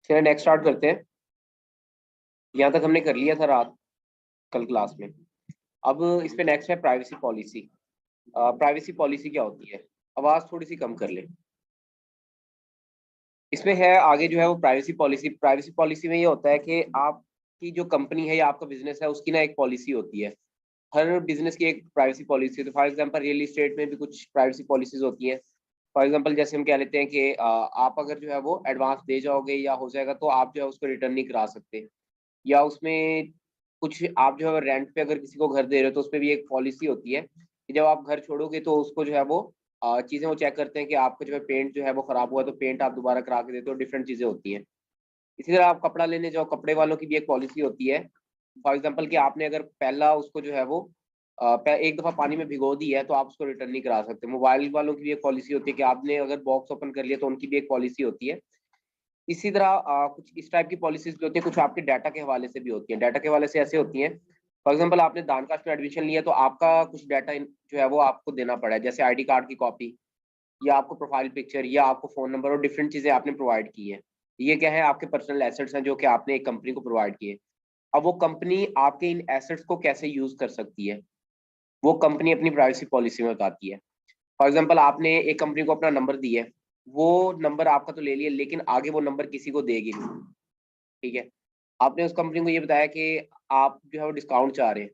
चलिए next start करते हैं। यहाँ तक हमने कर लिया था रात कल क्लास में। अब इस पे नेक्स्ट है प्राइवेसी पॉलिसी। प्राइवेसी पॉलिसी क्या होती है? आवाज थोड़ी सी कम कर ले। इसमें है आगे जो है वो प्राइवेसी पॉलिसी में ये होता है कि आपकी जो कंपनी है या आपका बिजनेस है उसकी ना एक पॉलिसी होती है। हर बिजनेस की एक प्राइवेसी पॉलिसी है। तो फॉर एग्जांपल रियल इस्टेट में भी कुछ प्राइवेसी पॉलिसीज होती हैं। फॉर एग्जांपल जैसे हम कह लेते हैं कि आप अगर जो है वो एडवांस दे जाओगे या हो जाएगा तो आप जो है उसको रिटर्न नहीं करा सकते। या उसमें कुछ आप जो है रेंट पे अगर किसी को घर दे रहे हो तो उसपे भी एक पॉलिसी होती है कि जब आप घर छोड़ोगे तो उसको जो है वो चीज़ें वो चेक करते हैं कि आपका जो है पेंट जो है वो खराब हुआ तो पेंट आप दोबारा करा के देते हो। डिफरेंट चीज़ें होती हैं। इसी तरह आप कपड़ा लेने जाओ, कपड़े वालों की भी एक पॉलिसी होती है। फॉर एग्जाम्पल कि आपने अगर पहला उसको जो है वो एक दफ़ा पानी में भिगो दी है तो आप उसको रिटर्न नहीं करा सकते। मोबाइल वालों की भी एक पॉलिसी होती है कि आपने अगर बॉक्स ओपन कर लिया तो उनकी भी एक पॉलिसी होती है। इसी तरह कुछ इस टाइप की पॉलिसीज भी होती है, कुछ आपके डाटा के हवाले से भी होती हैं। डाटा के हवाले से ऐसे होती हैं, फॉर एग्जांपल आपने दानकाश में एडमिशन लिया तो आपका कुछ डाटा जो है वो आपको देना पड़ा है, जैसे आईडी कार्ड की कॉपी या आपको प्रोफाइल पिक्चर या आपको फ़ोन नंबर और डिफरेंट चीज़ें आपने प्रोवाइड की है। ये क्या है? आपके पर्सनल एसेट्स हैं जो कि आपने एक कंपनी को प्रोवाइड किए। अब वो कंपनी आपके इन एसेट्स को कैसे यूज़ कर सकती है, वो कंपनी अपनी प्राइवेसी पॉलिसी में बताती है। फॉर एग्जाम्पल आपने एक कंपनी को अपना नंबर दिया है, वो नंबर आपका तो ले लिया लेकिन आगे वो नंबर किसी को देगी नहीं। ठीक है? आपने उस कंपनी को ये बताया कि आप जो है वो डिस्काउंट चाह रहे हैं।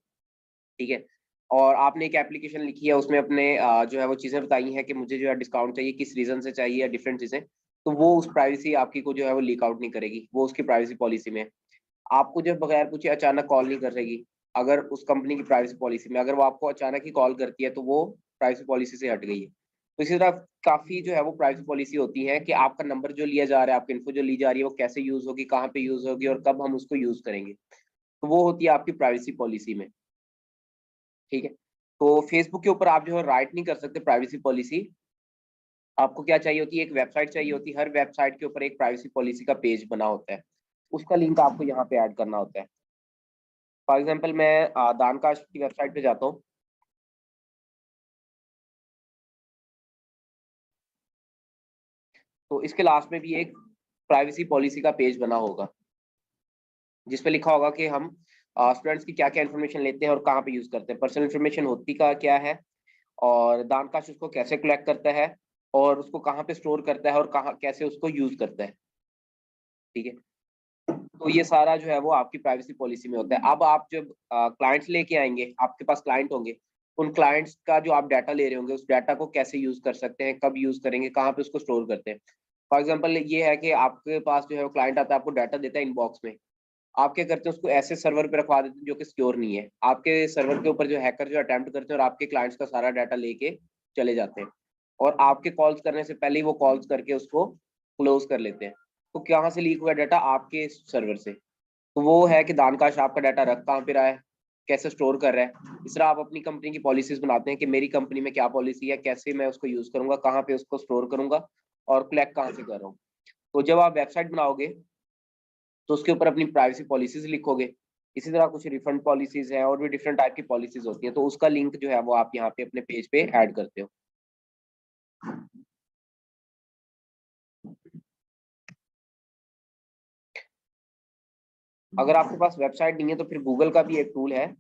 ठीक है? और आपने एक एप्लीकेशन लिखी है, उसमें अपने जो है वो चीज़ें बताई हैं कि मुझे जो है डिस्काउंट चाहिए, किस रीज़न से चाहिए या डिफरेंट चीज़ें। तो वो उस प्राइवेसी आपकी को जो है वो लीक आउट नहीं करेगी, वो उसकी प्राइवेसी पॉलिसी में है। आपको जो बगैर पूछे अचानक कॉल नहीं करेगी। अगर उस कंपनी की प्राइवेसी पॉलिसी में अगर वो आपको अचानक ही कॉल करती है तो वो प्राइवेसी पॉलिसी से हट गई है। तो इसी तरह काफ़ी जो है वो प्राइवेसी पॉलिसी होती है कि आपका नंबर जो लिया जा रहा है, आपकी इन्फो जो ली जा रही है, वो कैसे यूज़ होगी, कहाँ पे यूज़ होगी और कब हम उसको यूज़ करेंगे। तो वो होती है आपकी प्राइवेसी पॉलिसी में। ठीक है? तो फेसबुक के ऊपर आप जो है राइट नहीं कर सकते प्राइवेसी पॉलिसी। आपको क्या चाहिए होती है? एक वेबसाइट चाहिए होती है। हर वेबसाइट के ऊपर एक प्राइवेसी पॉलिसी का पेज बना होता है। उसका लिंक आपको यहाँ पे ऐड करना होता है। फॉर एग्जांपल मैं दानकाश की वेबसाइट पे जाता हूँ। तो इसके लास्ट में भी एक प्राइवेसी पॉलिसी का पेज बना होगा जिसपे लिखा होगा कि हम स्टूडेंट्स की क्या क्या इन्फॉर्मेशन लेते हैं और कहाँ पे यूज़ करते हैं। पर्सनल इन्फॉर्मेशन होती का क्या है और दानकाश उसको कैसे कलेक्ट करता है और उसको कहाँ पे स्टोर करता है और कहाँ कैसे उसको यूज़ करता है। ठीक है? तो ये सारा जो है वो आपकी प्राइवेसी पॉलिसी में होता है। अब आप जब क्लाइंट्स लेके आएंगे, आपके पास क्लाइंट होंगे, उन क्लाइंट्स का जो आप डाटा ले रहे होंगे उस डाटा को कैसे यूज़ कर सकते हैं, कब यूज़ करेंगे, कहाँ पे उसको स्टोर करते हैं। फॉर एग्जांपल ये है कि आपके पास जो है वो क्लाइंट आता है, आपको डाटा देता है इनबॉक्स में। आप क्या करते हैं? उसको ऐसे सर्वर पे रखवा देते हैं जो कि सिक्योर नहीं है। आपके सर्वर के ऊपर जो हैकर जो अटेम्प्ट करते हैं और आपके क्लाइंट्स का सारा डाटा लेके चले जाते हैं और आपके कॉल्स करने से पहले ही वो कॉल्स करके उसको क्लोज कर लेते हैं। तो कहाँ से लीक हुआ डाटा? आपके सर्वर से। तो वो है कि दानकाश आपका डाटा रख कहाँ पे रहा है, कैसे स्टोर कर रहा है। इस तरह आप अपनी कंपनी की पॉलिसीज बनाते हैं कि मेरी कंपनी में क्या पॉलिसी है, कैसे मैं उसको यूज करूंगा, कहाँ पे उसको स्टोर करूंगा और कलेक्ट कहाँ से कर रहा हूँ। तो जब आप वेबसाइट बनाओगे तो उसके ऊपर अपनी प्राइवेसी पॉलिसीज लिखोगे। इसी तरह कुछ रिफंड पॉलिसीज हैं और भी डिफरेंट टाइप की पॉलिसीज होती हैं, तो उसका लिंक जो है वो आप यहाँ पे अपने पेज पे ऐड करते हो। अगर आपके पास वेबसाइट नहीं है तो फिर गूगल का भी एक टूल है।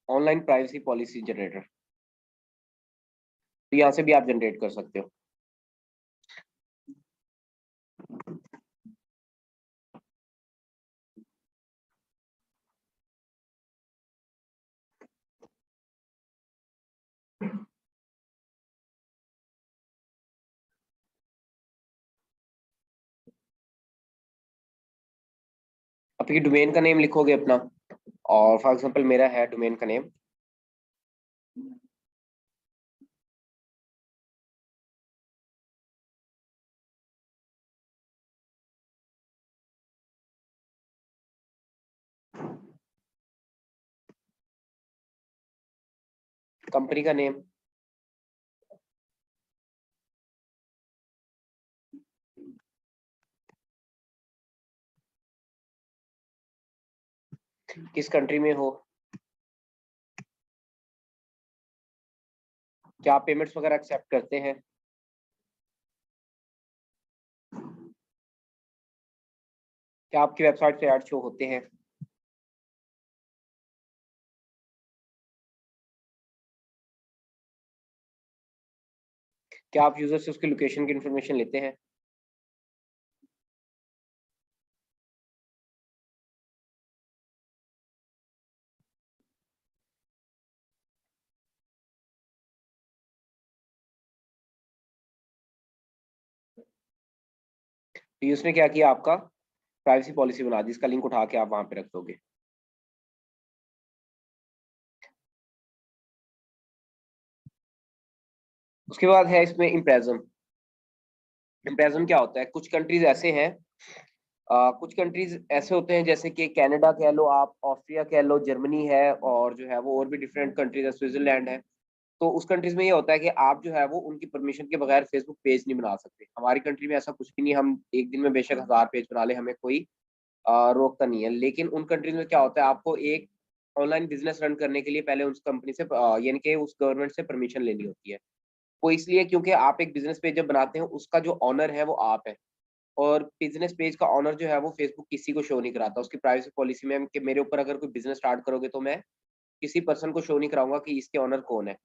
Online privacy policy generator. तो यहाँ से भी आप जनरेट कर सकते हो। आपकी डोमेन का नेम लिखोगे अपना, और फॉर एग्जांपल मेरा है डोमेन का नेम। कंपनी का नेम, किस कंट्री में हो, क्या आप पेमेंट्स वगैरह एक्सेप्ट करते हैं? क्या आपकी वेबसाइट पे ऐड शो होते हैं? क्या आप यूजर से उसकी लोकेशन की इन्फॉर्मेशन लेते हैं? तो उसने क्या किया, आपका प्राइवेसी पॉलिसी बना दी, इसका लिंक उठा के आप वहां पे रख दोगे। उसके बाद है इसमें इम्प्रेजम। इम्प्रेजम क्या होता है? कुछ कंट्रीज ऐसे हैं, कुछ कंट्रीज ऐसे होते हैं जैसे कि कनाडा कह लो आप, ऑस्ट्रिया कह लो, जर्मनी है, और जो है वो और भी डिफरेंट कंट्रीज है, स्विट्जरलैंड है। तो उस कंट्रीज में ये होता है कि आप जो है वो उनकी परमिशन के बगैर फेसबुक पेज नहीं बना सकते। हमारी कंट्री में ऐसा कुछ भी नहीं, हम एक दिन में बेशक 1000 पेज बना ले, हमें कोई रोकता नहीं है। लेकिन उन कंट्रीज में क्या होता है, आपको एक ऑनलाइन बिजनेस रन करने के लिए पहले उस कंपनी से यानी कि उस गवर्नमेंट से परमिशन लेनी होती है। वो इसलिए क्योंकि आप एक बिजनेस पेज जब बनाते हैं, उसका जो ऑनर है वो आप है, और बिजनेस पेज का ऑनर जो है वो फेसबुक किसी को शो नहीं कराता। उसकी प्राइवेसी पॉलिसी में कि मेरे ऊपर अगर कोई बिजनेस स्टार्ट करोगे तो मैं किसी पर्सन को शो नहीं कराऊंगा कि इसके ऑनर कौन है।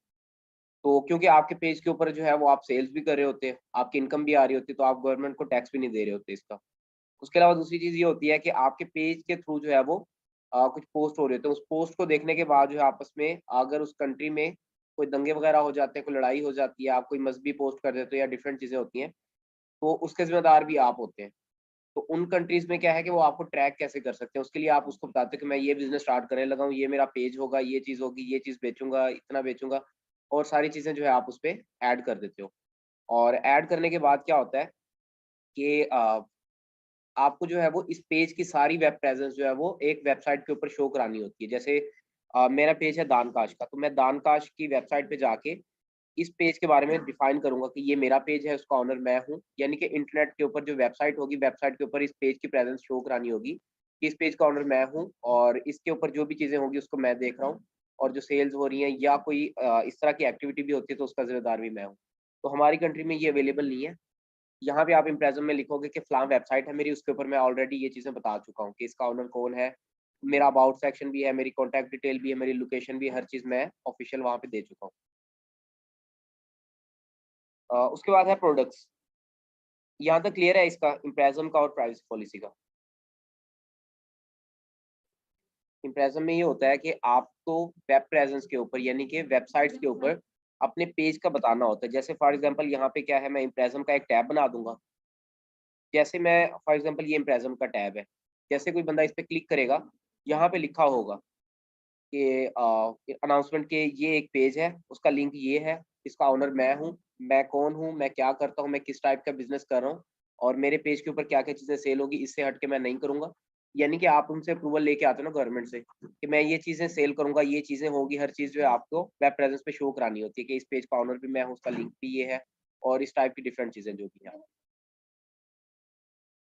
तो क्योंकि आपके पेज के ऊपर जो है वो आप सेल्स भी कर रहे होते हैं, आपकी इनकम भी आ रही होती है, तो आप गवर्नमेंट को टैक्स भी नहीं दे रहे होते इसका। उसके अलावा दूसरी चीज ये होती है कि आपके पेज के थ्रू जो है वो कुछ पोस्ट हो रहे होते हैं, उस पोस्ट को देखने के बाद जो है आपस में अगर उस कंट्री में कोई दंगे वगैरह हो जाते हैं, कोई लड़ाई हो जाती है, आप कोई मजहबी पोस्ट कर देते हो या डिफरेंट चीजें होती हैं, तो उसके जिम्मेदार भी आप होते हैं। तो उन कंट्रीज में क्या है कि वो आपको ट्रैक कैसे कर सकते हैं, उसके लिए आप उसको बताते हैं कि मैं ये बिजनेस स्टार्ट करने लगा हूँ, ये मेरा पेज होगा, ये चीज होगी, ये चीज बेचूंगा, इतना बेचूंगा, और सारी चीजें जो है आप उस पर ऐड कर देते हो। और ऐड करने के बाद क्या होता है कि आपको जो है वो इस पेज की सारी वेब प्रेजेंस जो है वो एक वेबसाइट के ऊपर शो करानी होती है। जैसे मेरा पेज है दानकाश का, तो मैं दानकाश की वेबसाइट पे जाके इस पेज के बारे में डिफाइन करूंगा कि ये मेरा पेज है, उसका ऑनर मैं हूँ। यानी कि इंटरनेट के ऊपर जो वेबसाइट होगी, वेबसाइट के ऊपर इस पेज की प्रेजेंस शो करानी होगी कि इस पेज का ऑनर मैं हूँ, और इसके ऊपर जो भी चीजें होंगी उसको मैं देख रहा हूँ, और जो सेल्स हो रही हैं या कोई इस तरह की एक्टिविटी भी होती है तो उसका जिम्मेदार भी मैं हूँ। तो हमारी कंट्री में ये अवेलेबल नहीं है। यहाँ पे आप इम्प्रेजन में लिखोगे कि फलां वेबसाइट है मेरी, उसके ऊपर मैं ऑलरेडी ये चीजें बता चुका हूँ कि इसका ओनर कौन है, मेरा अबाउट सेक्शन भी है, मेरी कॉन्टैक्ट डिटेल भी है, मेरी लोकेशन भी है, हर चीज मैं ऑफिशियल वहाँ पे दे चुका हूँ। उसके बाद है प्रोडक्ट्स। यहाँ तक क्लियर है इसका, इम्प्रेजन का और प्राइवेसी पॉलिसी का? इम्प्रेजन में ये होता है कि आपको वेब प्रेजेंस के ऊपर यानी कि वेबसाइट्स के ऊपर अपने पेज का बताना होता है। जैसे फॉर एग्जांपल यहाँ पे क्या है, मैं इम्प्रेजन का एक टैब बना दूंगा। जैसे मैं फॉर एग्जांपल ये इम्प्रेजन का टैब है, जैसे कोई बंदा इस पे क्लिक करेगा, यहाँ पे लिखा होगा कि अनाउंसमेंट के ये एक पेज है, उसका लिंक ये है, इसका ओनर मैं हूँ, मैं कौन हूँ, मैं क्या करता हूँ, मैं किस टाइप का बिजनेस कर रहा हूँ, और मेरे पेज के ऊपर क्या क्या चीजें सेल होगी, इससे हट के मैं नहीं करूंगा। यानी कि आप उनसे अप्रूवल लेके आते हो ना गवर्नमेंट से कि मैं ये चीजें सेल करूंगा, ये चीजें होगी, हर चीज जो है आपको वेब प्रेजेंस पे शो करानी होती है कि इस पेज का ऑनर भी मैं हूँ, उसका लिंक भी ये है, और इस टाइप की डिफरेंट चीजें जो भी है।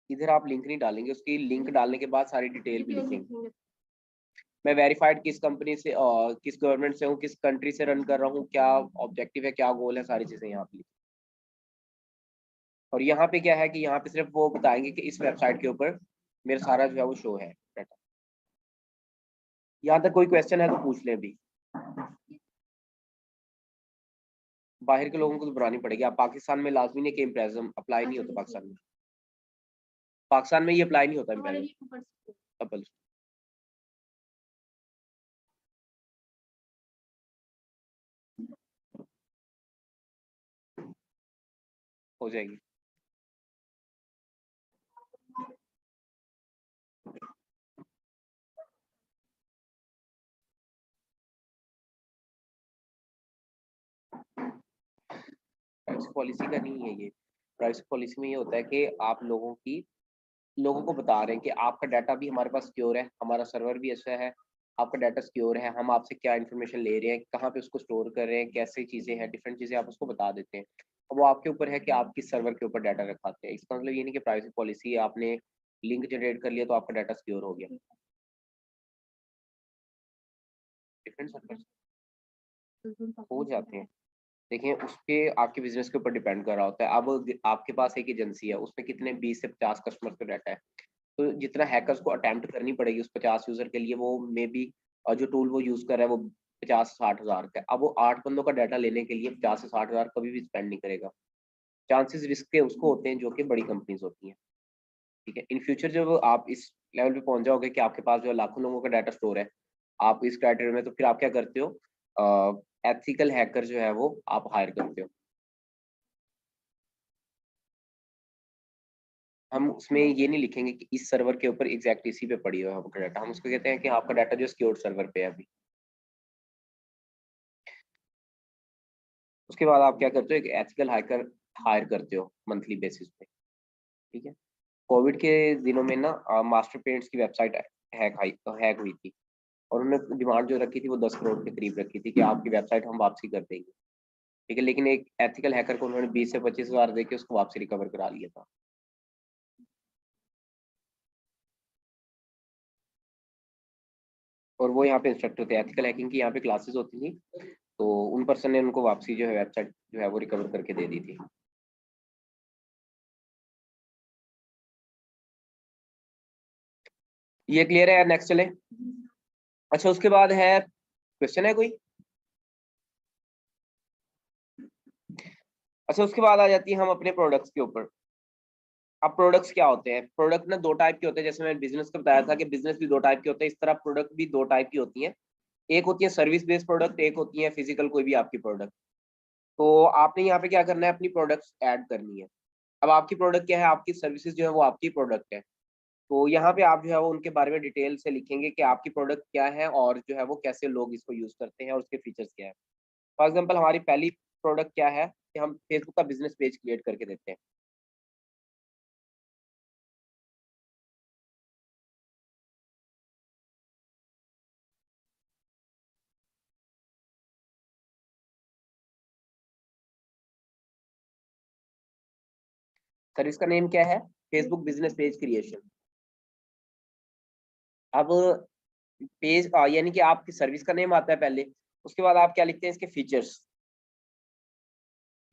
इधर आप लिंक नहीं डालेंगे, उसकी लिंक डालने के बाद सारी डिटेल भी लिखेंगे। मैं वेरीफाइड किस कंपनी से और किस गवर्नमेंट से हूँ, किस कंट्री से रन कर रहा हूँ, क्या ऑब्जेक्टिव है, क्या गोल है, सारी चीजें यहाँ पे लिखी। और यहाँ पे क्या है कि यहाँ पे सिर्फ वो बताएंगे कि इस वेबसाइट के ऊपर मेरा सारा जो है वो शो है डाटा। यहाँ तक कोई क्वेश्चन है तो पूछ लें अभी। बाहर के लोगों को तो बनानी पड़ेगी, आप पाकिस्तान में लाजमी नहीं कि इम्प्रेजम अप्लाई नहीं होता। पाकिस्तान में, पाकिस्तान में ये अप्लाई नहीं होता इम्प्रेजम। कपल हो जाएगी। प्राइवेसी पॉलिसी का नहीं है ये। प्राइवेसी पॉलिसी में ये होता है कि आप लोगों को बता रहे हैं कि आपका डाटा भी हमारे पास सिक्योर है, हमारा सर्वर भी अच्छा है, आपका डाटा सिक्योर है, हम आपसे क्या इन्फॉर्मेशन ले रहे हैं, कहाँ पे उसको स्टोर कर रहे हैं, कैसे चीज़ें हैं, डिफरेंट चीज़ें आप उसको बता देते हैं। अब वो आपके ऊपर है कि आप किस सर्वर के ऊपर डाटा रखाते हैं। इसका मतलब ये नहीं कि प्राइवेसी पॉलिसी आपने लिंक जनरेट कर लिया तो आपका डाटा सिक्योर हो गया। डिफरेंट सर्वर हो जाते हैं। देखिए उस पे आपके बिजनेस के ऊपर डिपेंड कर रहा होता है। अब आपके पास एक एजेंसी है, उसमें कितने 20 से 50 कस्टमर का डाटा है, तो जितना हैकर्स को अटेम्प्ट करनी पड़ेगी उस 50 यूजर के लिए, वो मे बी जो टूल वो यूज कर रहा है वो 50-60 हज़ार का है। अब वो 8 बंदों का डाटा लेने के लिए 50 से 60 हज़ार कभी भी स्पेंड नहीं करेगा। चांसेस रिस्क के उसको होते हैं जो कि बड़ी कंपनीज होती हैं। ठीक है, इन फ्यूचर जब आप इस लेवल पे पहुंच जाओगे कि आपके पास जो है लाखों लोगों का डाटा स्टोर है, आप इस क्राइटेरिया में, तो फिर आप क्या करते हो, एथिकल हैकर जो है वो आप हायर करते हो। हम उसमें ये नहीं लिखेंगे कि इस सर्वर के ऊपर एग्जैक्ट इसी पे पड़ी हो आपका डाटा, हम उसको कहते हैं कि आपका डाटा जो सिक्योर सर्वर पे है अभी। उसके बाद आप क्या करते हो, एक एथिकल हैकर हायर करते हो मंथली बेसिस पे। ठीक है, कोविड के दिनों में ना मास्टर पेंट्स की वेबसाइट हैक हुई थी, और उन्होंने डिमांड जो रखी थी वो 10 करोड़ के करीब रखी थी कि आपकी वेबसाइट हम वापसी कर देंगे। ठीक है, लेकिन एक एथिकल हैकर को उन्होंने 20 से 25 हज़ार दे के उसको वापसी रिकवर करा लिया था। और वो यहाँ पे इंस्ट्रक्टर थे, एथिकल हैकिंग की यहाँ पे क्लासेस होती थी, तो उन पर्सन ने उनको वापसी जो है वेबसाइट जो है वो रिकवर करके दे दी थी। ये क्लियर है यार, नेक्स्ट चले। अच्छा, उसके बाद है, क्वेश्चन है कोई? अच्छा, उसके बाद आ जाती है हम अपने प्रोडक्ट्स के ऊपर। अब प्रोडक्ट्स क्या होते हैं? प्रोडक्ट ना दो टाइप के होते हैं, जैसे मैंने बिजनेस का बताया था कि बिजनेस भी दो टाइप के होते हैं, इस तरह प्रोडक्ट भी दो टाइप की होती हैं। एक होती है सर्विस बेस्ड प्रोडक्ट, एक होती है फिजिकल कोई भी आपकी प्रोडक्ट। तो आपने यहाँ पे क्या करना है, अपनी प्रोडक्ट्स ऐड करनी है। अब आपकी प्रोडक्ट क्या है, आपकी सर्विसेज जो है वो आपकी प्रोडक्ट है। तो यहाँ पे आप जो है वो उनके बारे में डिटेल से लिखेंगे कि आपकी प्रोडक्ट क्या है और जो है वो कैसे लोग इसको यूज करते हैं और उसके फीचर्स क्या है। फॉर एग्जाम्पल हमारी पहली प्रोडक्ट क्या है कि हम फेसबुक का बिजनेस पेज क्रिएट करके देते हैं। सर्विस का नेम क्या है? Facebook business page creation. अब पेज यानी कि आपकी सर्विस का नेम आता है पहले, उसके बाद आप क्या लिखते हैं, इसके फीचर्स,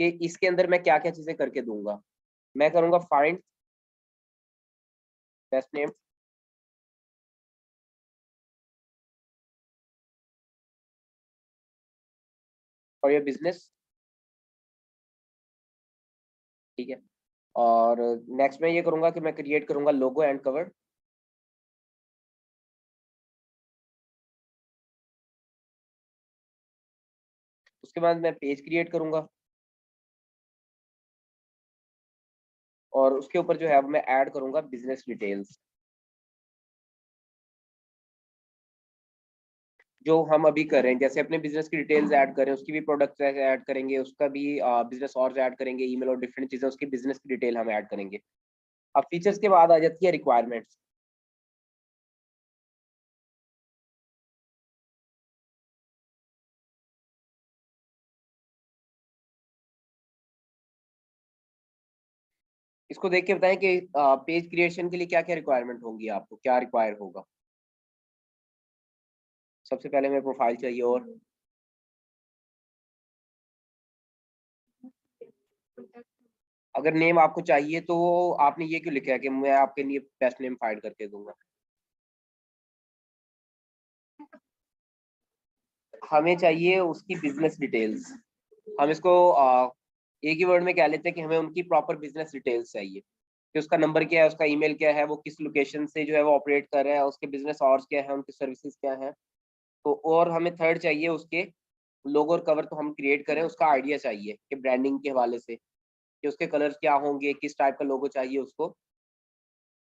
कि इसके अंदर मैं क्या क्या चीजें करके दूंगा। मैं करूंगा find best name for your business. ठीक है, और नेक्स्ट मैं ये करूंगा कि मैं क्रिएट करूंगा लोगो एंड कवर। उसके बाद मैं पेज क्रिएट करूंगा, और उसके ऊपर जो है अब मैं ऐड करूंगा बिजनेस डिटेल्स, जो हम अभी कर रहे हैं। जैसे अपने बिजनेस की डिटेल्स ऐड करें, उसकी भी प्रोडक्ट्स ऐड करेंगे, उसका भी बिजनेस और ऐड करेंगे, ईमेल और डिफरेंट चीजें, उसकी बिजनेस की डिटेल हम ऐड करेंगे। अब फीचर्स के बाद आ जाती है रिक्वायरमेंट्स। इसको देख के बताएं कि पेज क्रिएशन के लिए क्या क्या रिक्वायरमेंट होंगी, आपको क्या रिक्वायर होगा। सबसे पहले हमें प्रोफाइल चाहिए, और अगर नेम आपको चाहिए तो आपने ये क्यों लिखा है कि मैं आपके लिए बेस्ट नेम फाइंड करके दूंगा। हमें चाहिए उसकी बिजनेस डिटेल्स। हम इसको एक ही वर्ड में कह लेते हैं कि हमें उनकी प्रॉपर बिजनेस डिटेल्स चाहिए, कि उसका नंबर क्या है, उसका ईमेल क्या है, वो किस लोकेशन से जो है वो ऑपरेट कर रहा है, उसके बिजनेस आवर्स क्या है, उनकी सर्विसेज क्या है। तो और हमें थर्ड चाहिए उसके लोगो और कवर, तो हम क्रिएट करें उसका आइडिया चाहिए कि ब्रांडिंग के हवाले से, कि उसके कलर्स क्या होंगे, किस टाइप का लोगो चाहिए उसको।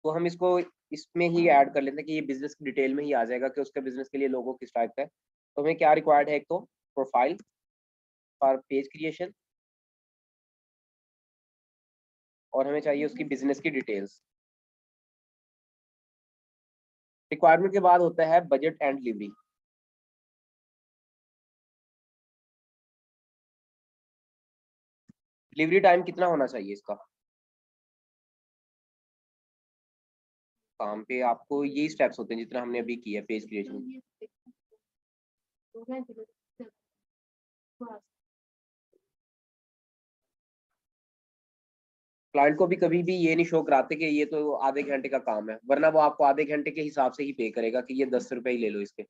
तो हम इसको इसमें ही ऐड कर लेते हैं कि ये बिजनेस की डिटेल में ही आ जाएगा कि उसके बिजनेस के लिए लोगो किस टाइप का है। तो हमें क्या रिक्वायर्ड है, एक तो प्रोफाइल फॉर पेज क्रिएशन, और हमें चाहिए उसकी बिजनेस की डिटेल्स। रिक्वायरमेंट के बाद होता है budget and delivery. Delivery time कितना होना चाहिए इसका? काम पे आपको यही स्टेप्स होते हैं जितना हमने अभी किया पेज क्रिएशन। क्लाइंट को भी कभी भी ये नहीं शो कराते कि ये तो आधे घंटे का काम है, वरना वो आपको आधे घंटे के हिसाब से ही पे करेगा कि ये 10 रुपए ही ले लो इसके।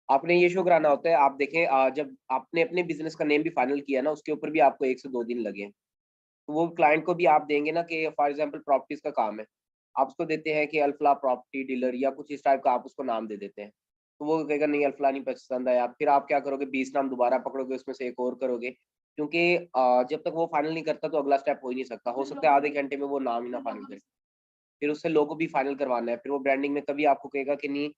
आपने ये शो कराना होता है, आप देखें जब आपने अपने बिजनेस का नेम भी फाइनल किया ना, उसके ऊपर भी आपको 1 से 2 दिन लगे। तो वो क्लाइंट को भी आप देंगे ना कि फॉर एग्जांपल प्रॉपर्टीज का काम है, आप उसको देते हैं कि अल्फला प्रॉपर्टी डीलर या कुछ इस टाइप का आप उसको नाम दे देते हैं, तो वो कहेगा नहीं अल्फला नहीं पसंद आया, फिर आप क्या करोगे, 20 नाम दोबारा पकड़ोगे, उसमें से एक और करोगे, क्योंकि जब तक वो फाइनल नहीं करता तो अगला स्टेप हो ही नहीं सकता, हो सकता है आधे घंटे में वो नाम ही ना फाइनल करे। फिर उससे लोगो भी फाइनल करवाना है, फिर वो ब्रांडिंग में कभी आपको कहेगा कि नहीं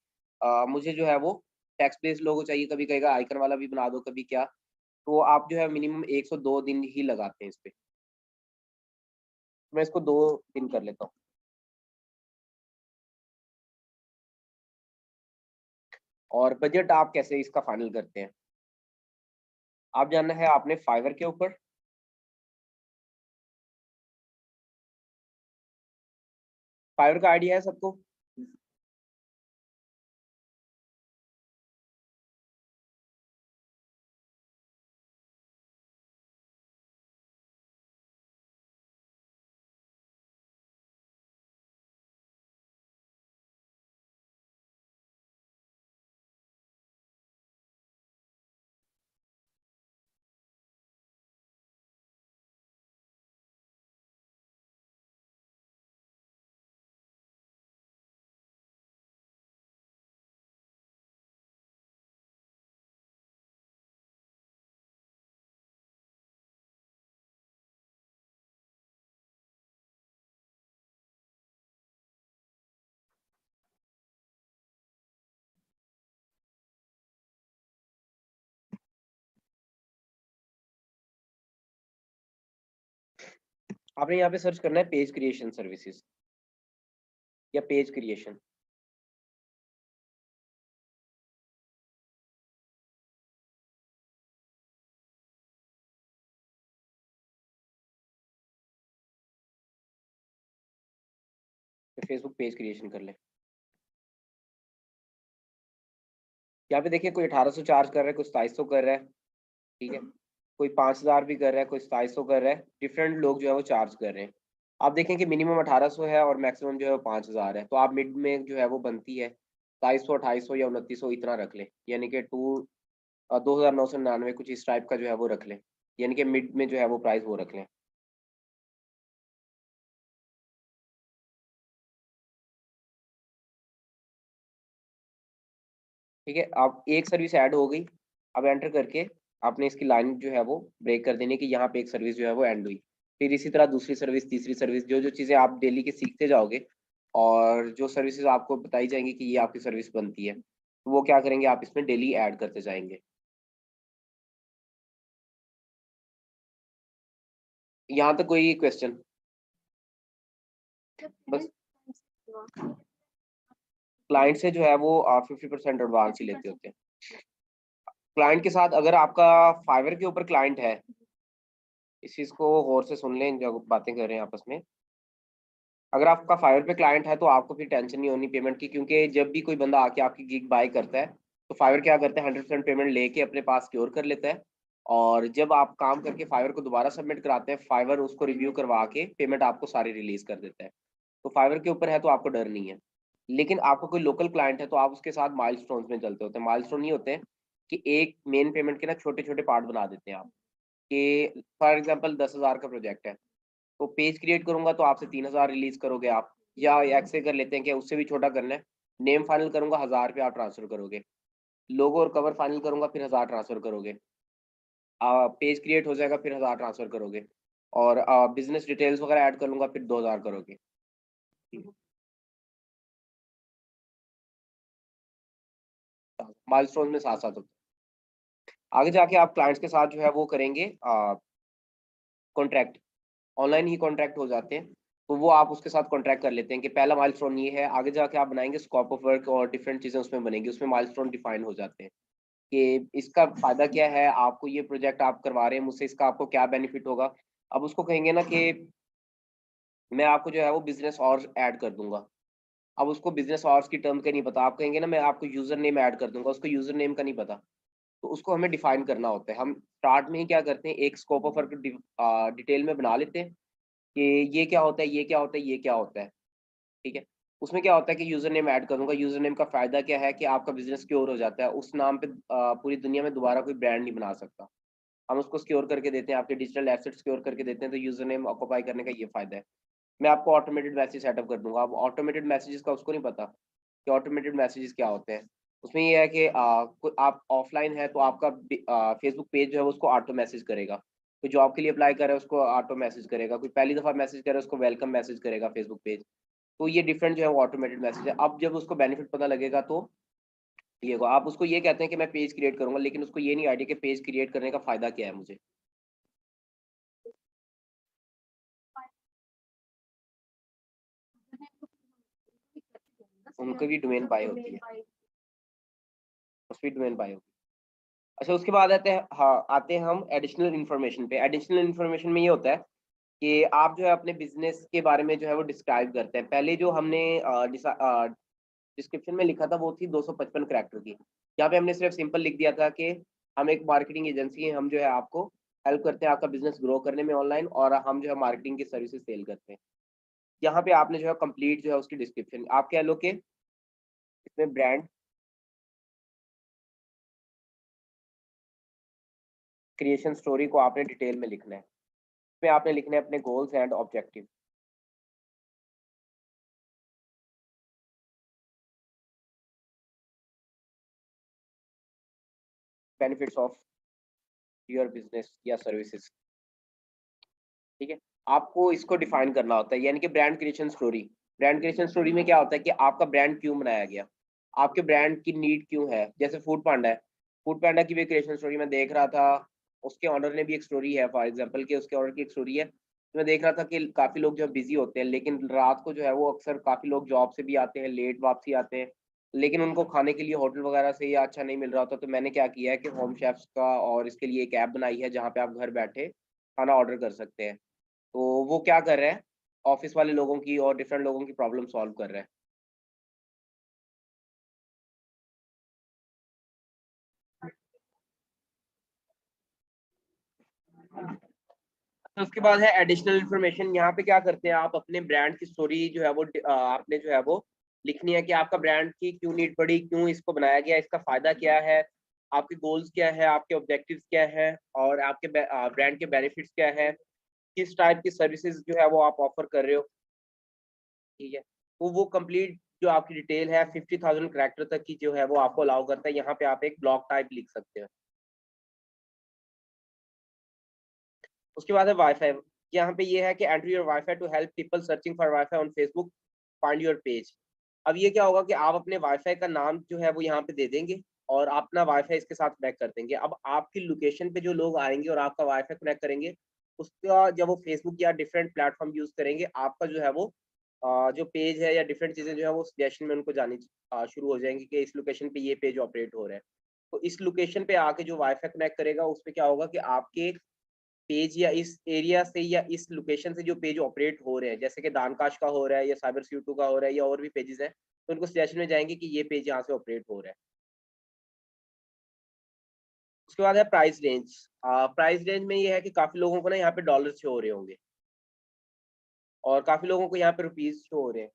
मुझे जो है वो टेक्स्ट बेस्ड लोगो चाहिए, कभी कहेगा आइकन वाला भी बना दो, कभी क्या। तो आप जो है मिनिमम 102 दिन ही लगाते हैं इस पे। मैं इसको 2 दिन कर लेता हूँ। और बजट आप कैसे इसका फाइनल करते हैं, आप जानना है आपने फाइवर के ऊपर। फाइवर का आइडिया है सबको। आपने यहाँ पे सर्च करना है पेज क्रिएशन सर्विसेज या page creation. Facebook page creation कर ले। यहाँ पे देखिए कोई 1800 चार्ज कर रहा है, कोई 2700 कर रहा है, ठीक है, कोई 5000 भी कर रहा है, कोई 2700 कर रहा है, डिफरेंट लोग जो है वो चार्ज कर रहे हैं। आप देखें कि मिनिमम 1800 है और मैक्सिमम जो है वो 5000 है, तो आप मिड में जो है वो बनती है 2700, 2800 या 2900 इतना रख लें, यानी कि 2999 कुछ इस टाइप का जो है वो रख लें, यानी कि मिड में जो है वो प्राइस वो रख लें। ठीक है, आप एक सर्विस ऐड हो गई, अब एंटर करके आपने इसकी लाइन जो है वो ब्रेक कर देनी है कि यहाँ पे एक सर्विस जो है वो एंड हुई। फिर इसी तरह दूसरी सर्विस, तीसरी सर्विस, जो जो चीज़ें आप डेली के सीखते जाओगे और जो सर्विसेज आपको बताई जाएंगी कि ये आपकी सर्विस बनती है, तो वो क्या करेंगे, आप इसमें डेली ऐड करते जाएंगे। यहाँ तक कोई क्वेश्चन? बस क्लाइंट से जो है वो 50% एडवांस ही लेते होते हैं। क्लाइंट के साथ अगर आपका फाइवर के ऊपर क्लाइंट है, इस चीज़ को गौर से सुन लें जब बातें कर रहे हैं आपस में। अगर आपका फाइवर पे क्लाइंट है तो आपको फिर टेंशन नहीं होनी पेमेंट की, क्योंकि जब भी कोई बंदा आके आपकी गिग बाय करता है तो फाइवर क्या करता है, 100% पेमेंट लेके अपने पास स्टोर कर लेता है, और जब आप काम करके फाइवर को दोबारा सबमिट कराते हैं, फाइवर उसको रिव्यू करवा के पेमेंट आपको सारी रिलीज कर देता है। तो फाइवर के ऊपर है तो आपको डर नहीं है। लेकिन आपको कोई लोकल क्लाइंट है तो आप उसके साथ माइलस्टोन्स में चलते होते हैं। माइलस्टोन ये होते हैं कि एक मेन पेमेंट के ना छोटे छोटे पार्ट बना देते हैं आप, कि फॉर एग्जांपल 10,000 का प्रोजेक्ट है, तो पेज क्रिएट करूंगा तो आपसे 3,000 रिलीज करोगे आप, या ऐसे कर लेते हैं कि उससे भी छोटा करना है, नेम फाइनल करूंगा 1,000 रुपये आप ट्रांसफर करोगे, लोगो और कवर फाइनल करूंगा फिर 1,000 ट्रांसफर करोगे, पेज क्रिएट हो जाएगा फिर 1,000 ट्रांसफर करोगे, और बिजनेस डिटेल्स वगैरह ऐड कर लूंगा फिर 2,000 करोगे। माइलस्टोन में साथ साथ होते हैं। आगे जाके आप क्लाइंट्स के साथ जो है वो करेंगे कॉन्ट्रैक्ट, ऑनलाइन ही कॉन्ट्रैक्ट हो जाते हैं, तो वो आप उसके साथ कॉन्ट्रैक्ट कर लेते हैं कि पहला माइलस्टोन ये है, आगे जाके आप बनाएंगे स्कोप ऑफ वर्क और डिफरेंट चीजें उसमें बनेंगी, उसमें माइलस्टोन डिफाइन हो जाते हैं कि इसका फायदा क्या है, आपको ये प्रोजेक्ट आप करवा रहे हैं मुझसे, इसका आपको क्या बेनिफिट होगा। अब उसको कहेंगे ना कि मैं आपको जो है वो बिजनेस और ऐड कर दूंगा, अब उसको बिजनेस आवर्स की टर्म का नहीं पता, आप कहेंगे ना मैं आपको यूजर नेम ऐड कर दूंगा, उसको यूजर नेम का नहीं पता, तो उसको हमें डिफाइन करना होता है। हम स्टार्ट में ही क्या करते हैं, एक स्कोप ऑफ वर्क डिटेल में बना लेते हैं कि ये क्या होता है, ये क्या होता है, ये क्या होता है। ठीक है, उसमें क्या होता है कि यूजर नेम ऐड करूंगा। यूजर नेम का फायदा क्या है कि आपका बिजनेस सिक्योर हो जाता है, उस नाम पे पूरी दुनिया में दोबारा कोई ब्रांड नहीं बना सकता। हम उसको सिक्योर करके देते हैं, आपके डिजिटल एसेट सिक्योर करके देते हैं, तो यूजर नेम ऑक्यूपाई करने का ये फायदा है। मैं आपको ऑटोमेटेड मैसेज सेटअप कर दूंगा। अब ऑटोमेटेड मैसेजेस का उसको नहीं पता कि ऑटोमेटेड मैसेजेस क्या होते हैं। उसमें ये है कि आप ऑफलाइन है तो आपका फेसबुक पेज जो है वो उसको ऑटो मैसेज करेगा। कोई जॉब के लिए अप्लाई कर रहा है उसको ऑटो मैसेज करेगा, कोई पहली दफ़ा मैसेज कर रहा है उसको वेलकम मैसेज करेगा फेसबुक पेज। तो ये डिफरेंट जो है वो ऑटोमेटेड मैसेज है। अब जब उसको बेनिफिट पता लगेगा तो ये को आप उसको ये कहते हैं कि मैं पेज क्रिएट करूंगा, लेकिन उसको ये नहीं आइडिया कि पेज क्रिएट करने का फ़ायदा क्या है मुझे। उनको भी डोमेन पाई होती है, उसकी डोमेन पाई होती है। अच्छा, उसके बाद आते हैं, हाँ आते हैं हम एडिशनल इन्फॉर्मेशन पे। एडिशनल इन्फॉर्मेशन में ये होता है कि आप जो है अपने बिजनेस के बारे में जो है वो डिस्क्राइब करते हैं। पहले जो हमने डिस्क्रिप्शन में लिखा था वो थी 255 करैक्टर की। यहाँ पे हमने सिर्फ सिंपल लिख दिया था कि हम एक मार्केटिंग एजेंसी है, हम जो है आपको हेल्प करते हैं आपका बिजनेस ग्रो करने में ऑनलाइन, और हम जो है मार्केटिंग की सर्विसेज सेल करते हैं। यहाँ पे आपने जो है कंप्लीट जो है उसकी डिस्क्रिप्शन आप कह लो कि इसमें ब्रांड क्रिएशन स्टोरी को आपने डिटेल में लिखना है। इसमें आपने लिखना है अपने goals and objective, benefits of your business या सर्विसेज। ठीक है, आपको इसको डिफाइन करना होता है, यानी कि brand creation story. Brand creation story में क्या होता है कि आपका ब्रांड क्यों बनाया गया, आपके ब्रांड की नीड क्यों है। जैसे फूड पांडा है, फूड पांडा की भी क्रिएशन स्टोरी मैं देख रहा था। उसके ऑनर ने भी एक स्टोरी है, फॉर एग्जांपल कि उसके ऑनर की एक स्टोरी है। तो मैं देख रहा था कि काफ़ी लोग जो बिजी होते हैं, लेकिन रात को जो है वो अक्सर काफ़ी लोग जॉब से भी आते हैं, लेट वापसी आते हैं, लेकिन उनको खाने के लिए होटल वगैरह से या अच्छा नहीं मिल रहा होता। तो मैंने क्या किया है कि होम शेफ्स का और इसके लिए एक ऐप बनाई है जहाँ पे आप घर बैठे खाना ऑर्डर कर सकते हैं। तो वो क्या कर रहा है, ऑफिस वाले लोगों की और डिफरेंट लोगों की प्रॉब्लम सॉल्व कर रहा है। तो उसके बाद है एडिशनल इन्फॉर्मेशन। यहाँ पे क्या करते हैं, आप अपने ब्रांड की स्टोरी जो है वो आपने जो है वो लिखनी है कि आपका ब्रांड की क्यों नीड पड़ी, क्यों इसको बनाया गया, इसका फायदा क्या है, आपके गोल्स क्या है, आपके ऑब्जेक्टिव्स क्या है, और आपके ब्रांड के बेनिफिट्स क्या है, किस टाइप की सर्विसेज जो है वो आप ऑफर कर रहे हो। ठीक है, तो वो कंप्लीट जो आपकी डिटेल है 50,000 करैक्टर तक की जो है वो आपको अलाउ करता है। यहाँ पे आप एक ब्लॉग टाइप लिख सकते हैं। उसके बाद है वाईफाई। यहाँ पे ये है कि enter your WiFi to help people searching for WiFi on Facebook find your page. अब ये क्या होगा कि आप अपने वाईफाई का नाम जो है वो यहाँ पे दे देंगे और आप अपना वाईफाई इसके साथ कनेक्ट कर देंगे। अब आपकी लोकेशन पे जो लोग आएंगे और आपका वाईफाई कनेक्ट करेंगे, उसका जब वो फेसबुक या डिफरेंट प्लेटफॉर्म यूज करेंगे, आपका जो है वो जो पेज है या डिफरेंट चीजें जो है वो सजेशन में उनको जानी शुरू हो जाएंगी कि इस लोकेशन पे ये पेज ऑपरेट हो रहा है। तो इस लोकेशन पे आके जो वाईफाई कनेक्ट करेगा उस पे क्या होगा कि आपके पेज या इस एरिया से या इस लोकेशन से जो पेज ऑपरेट हो रहे हैं, जैसे कि दानकाश का हो रहा है या साइबर सिक्योरिटी का हो रहा है या और भी पेजेस हैं, तो उनको सजेशन में जाएंगे कि ये पेज यहाँ से ऑपरेट हो रहा है। उसके बाद है प्राइस रेंज। प्राइस रेंज में ये है कि काफी लोगों को ना यहाँ पे डॉलर शो हो रहे होंगे और काफी लोगों को यहाँ पे रुपीज शो हो रहे हैं।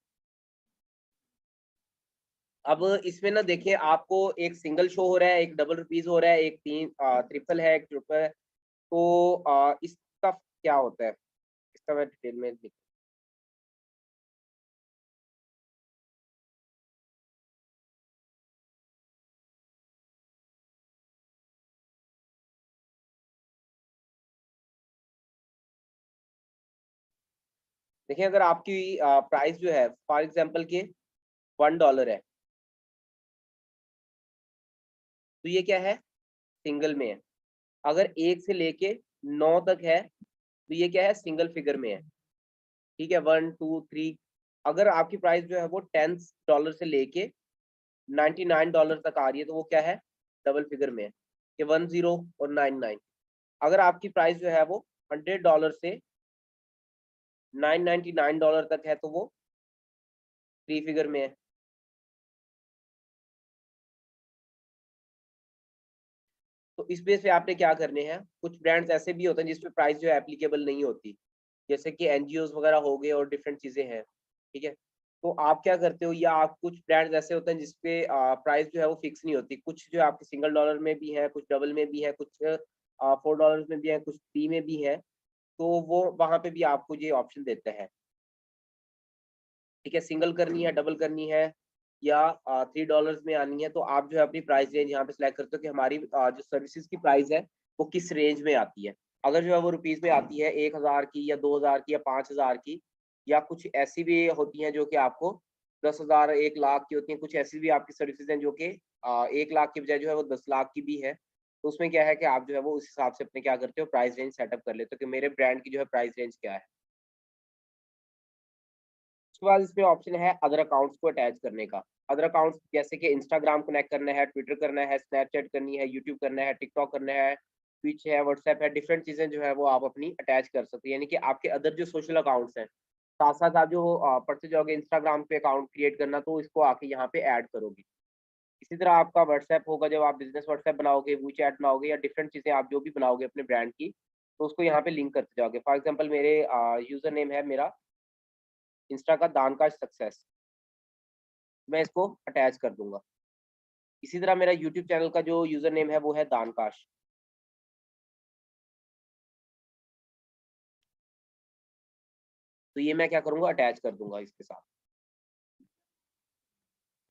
अब इसमें ना देखिए, आपको एक सिंगल शो हो रहा है, एक डबल रुपीज हो रहा है, एक तीन ट्रिपल है, एक ट्रिपल है। तो इसका क्या होता है, इसका मैं डिटेल में देखिए। अगर आपकी प्राइस जो है फॉर एग्जांपल के $1 है, तो ये क्या है, सिंगल में है। अगर एक से लेके 9 तक है तो ये क्या है, सिंगल फिगर में है। ठीक है, 1 2 3। अगर आपकी प्राइस जो है वो $10 से लेके $99 तक आ रही है तो वो क्या है, डबल फिगर में है कि 10 और 99। अगर आपकी प्राइस जो है वो $100 से $999 तक है तो वो थ्री फिगर में है। इस बेस पे आपने क्या करने हैं, कुछ ब्रांड्स ऐसे भी होते हैं जिसपे प्राइस जो है एप्लीकेबल नहीं होती, जैसे कि एनजीओज वगैरह हो गए और डिफरेंट चीजें हैं, ठीक है। तो आप क्या करते हो, या आप कुछ ब्रांड्स ऐसे होते हैं जिसपे प्राइस जो है वो फिक्स नहीं होती, कुछ जो है आपके सिंगल डॉलर में भी है, कुछ डबल में भी है, कुछ $4 में भी है, कुछ 3 में भी है, तो वो वहां पे भी आपको ये ऑप्शन देते हैं, ठीक है। सिंगल करनी है, डबल करनी है, या $3 में आनी है, तो आप जो है अपनी प्राइस रेंज यहाँ पे सिलेक्ट करते हो कि हमारी जो सर्विसेज की प्राइस है वो किस रेंज में आती है। अगर जो है वो रुपीज में आती है 1,000 की, या 2,000 की, या 5,000 की, या कुछ ऐसी भी होती हैं जो कि आपको 10,000, 1 लाख की होती हैं, कुछ ऐसी भी आपकी सर्विसेज हैं जो कि 1 लाख की बजाय जो है वो 10 लाख की भी है। तो उसमें क्या है कि आप जो है वो उस हिसाब से अपने क्या करते हो, प्राइस रेंज सेटअप कर लेते हो कि मेरे ब्रांड की जो है प्राइस रेंज क्या है। उसके बाद इसमें ऑप्शन है अदर अकाउंट्स को अटैच करने का। अदर अकाउंट्स जैसे कि इंस्टाग्राम कनेक्ट करना है, ट्विटर करना है, स्नैपचैट करनी है, यूट्यूब करना है, टिकटॉक करना है, ट्विच है, व्हाट्सएप है, डिफरेंट चीजें जो है वो आप अपनी अटैच कर सकते हैं, यानी कि आपके अदर जो सोशल अकाउंट्स हैं, साथ साथ आप जो पढ़ते जाओगे इंस्टाग्राम पे अकाउंट क्रिएट करना, तो इसको आके यहाँ पे ऐड करोगे। इसी तरह आपका व्हाट्सएप होगा, जब आप बिजनेस व्हाट्सएप बनाओगे, वी चैट बनाओगे, या डिफरेंट चीजें आप जो भी बनाओगे अपने ब्रांड की, तो उसको यहाँ पे लिंक करते जाओगे। फॉर एग्जाम्पल मेरे यूजर नेम है मेरा इंस्टा का दान का सक्सेस, मैं इसको अटैच कर दूंगा। इसी तरह मेरा यूट्यूब चैनल का जो यूजर नेम है वो है दानकाश, तो ये मैं क्या करूंगा, अटैच कर दूंगा इसके साथ।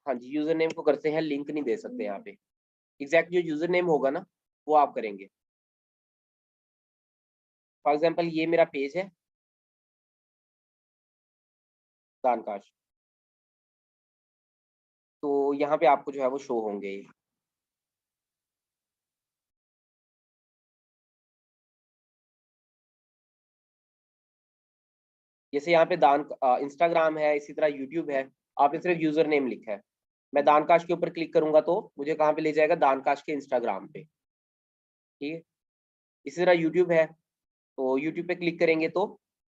हाँ जी, यूजर नेम को करते हैं लिंक, नहीं दे सकते यहाँ पे, एग्जैक्ट जो यूजर नेम होगा ना वो आप करेंगे। फॉर एग्जाम्पल ये मेरा पेज है दानकाश, तो यहाँ पे आपको जो है वो शो होंगे ये। जैसे यहाँ पे दान इंस्टाग्राम है, इसी तरह यूट्यूब है, आपने सिर्फ यूजर नेम लिखा है। मैं दानकाश के ऊपर क्लिक करूंगा तो मुझे कहाँ पे ले जाएगा, दानकाश के इंस्टाग्राम पे, ठीक है। इसी तरह यूट्यूब है, तो यूट्यूब पे क्लिक करेंगे तो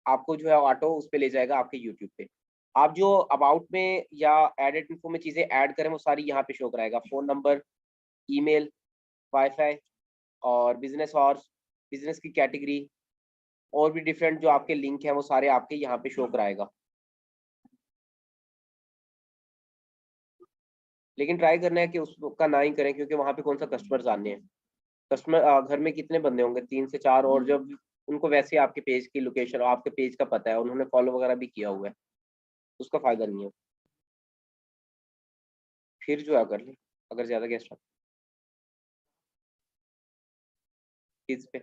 आपको जो है ऑटो उस पे ले जाएगा आपके यूट्यूब पे। आप जो अबाउट में या एडेड इन्फो में चीज़ें ऐड करें वो सारी यहाँ पे शो कराएगा, फ़ोन नंबर, ईमेल, वाईफाई, और बिजनेस हॉर्स, बिजनेस की कैटेगरी, और भी डिफरेंट जो आपके लिंक हैं वो सारे आपके यहाँ पे शो कराएगा। लेकिन ट्राई करना है कि उसका ना ही करें, क्योंकि वहाँ पे कौन सा कस्टमर्स आने हैं। कस्टमर घर में कितने बंदे होंगे, 3 से 4, और जब उनको वैसे आपके पेज की लोकेशन और आपके पेज का पता है, उन्होंने फॉलो वगैरह भी किया हुआ है, उसका फायदा नहीं है। फिर जो है कर ले, अगर ज्यादा गेस्ट आते किस पे।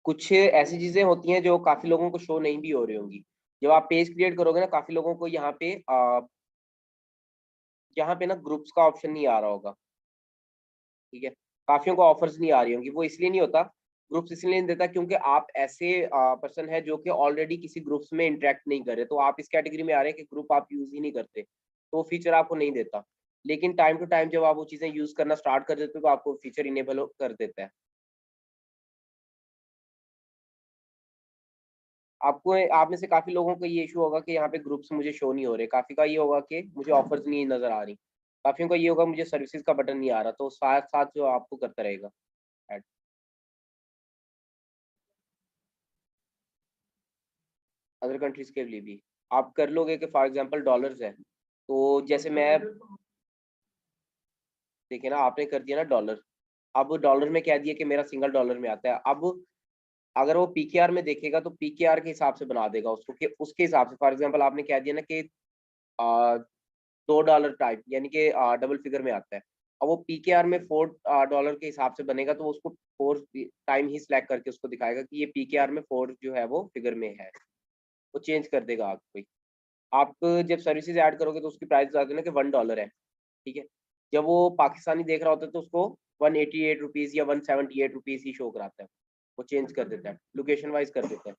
कुछ ऐसी चीजें होती हैं जो काफी लोगों को शो नहीं भी हो रही होंगी। जब आप पेज क्रिएट करोगे ना, काफी लोगों को यहाँ पे ना ग्रुप्स का ऑप्शन नहीं आ रहा होगा, ठीक है। काफियों को ऑफर्स नहीं आ रही होंगी, वो इसलिए नहीं होता, ग्रुप्स इसलिए नहीं देता क्योंकि आप ऐसे पर्सन है जो कि ऑलरेडी किसी ग्रुप्स में इंटरेक्ट नहीं कर रहे, तो आप इस कैटेगरी में आ रहे हैं कि ग्रुप आप यूज ही नहीं करते, तो वो फीचर आपको नहीं देता। लेकिन टाइम टू टाइम जब आप वो चीजें यूज करना स्टार्ट कर देते हो तो आपको फीचर इनेबल कर देता है। आपको, आप में से काफी लोगों को ये इशू होगा कि यहाँ पे ग्रुप्स मुझे शो नहीं हो रहे, काफी का ये होगा कि मुझे ऑफर्स नहीं नजर आ रही, काफियों का ये होगा मुझे सर्विसेज का बटन नहीं आ रहा, तो साथ साथ जो आपको करता रहेगा ऐड। अदर कंट्रीज के लिए भी आप कर लोगे कि फॉर एग्जांपल डॉलर्स है, तो जैसे मैं, देखिए ना आपने कर दिया ना डॉलर, अब डॉलर में कह दिया कि मेरा सिंगल डॉलर में आता है। अब अगर वो पीकेआर में देखेगा तो पीकेआर के हिसाब से बना देगा उसको, कि उसके हिसाब से फॉर एग्जांपल आपने कह दिया ना कि $2 टाइप, यानी कि डबल फिगर में आता है। अब वो पीकेआर में $4 के हिसाब से बनेगा, तो उसको 4 टाइम ही सिलेक्ट करके उसको दिखाएगा कि ये पीकेआर में 4 जो है वो फिगर में है, वो चेंज कर देगा आपको ही। आप जब सर्विसेज ऐड करोगे तो उसकी प्राइस बता देना कि $1 है, ठीक है। जब वो पाकिस्तानी देख रहा होता है तो उसको ₹188 या ₹178 ही शो कराता है, वो चेंज कर देता है, लोकेशन वाइज कर देता है।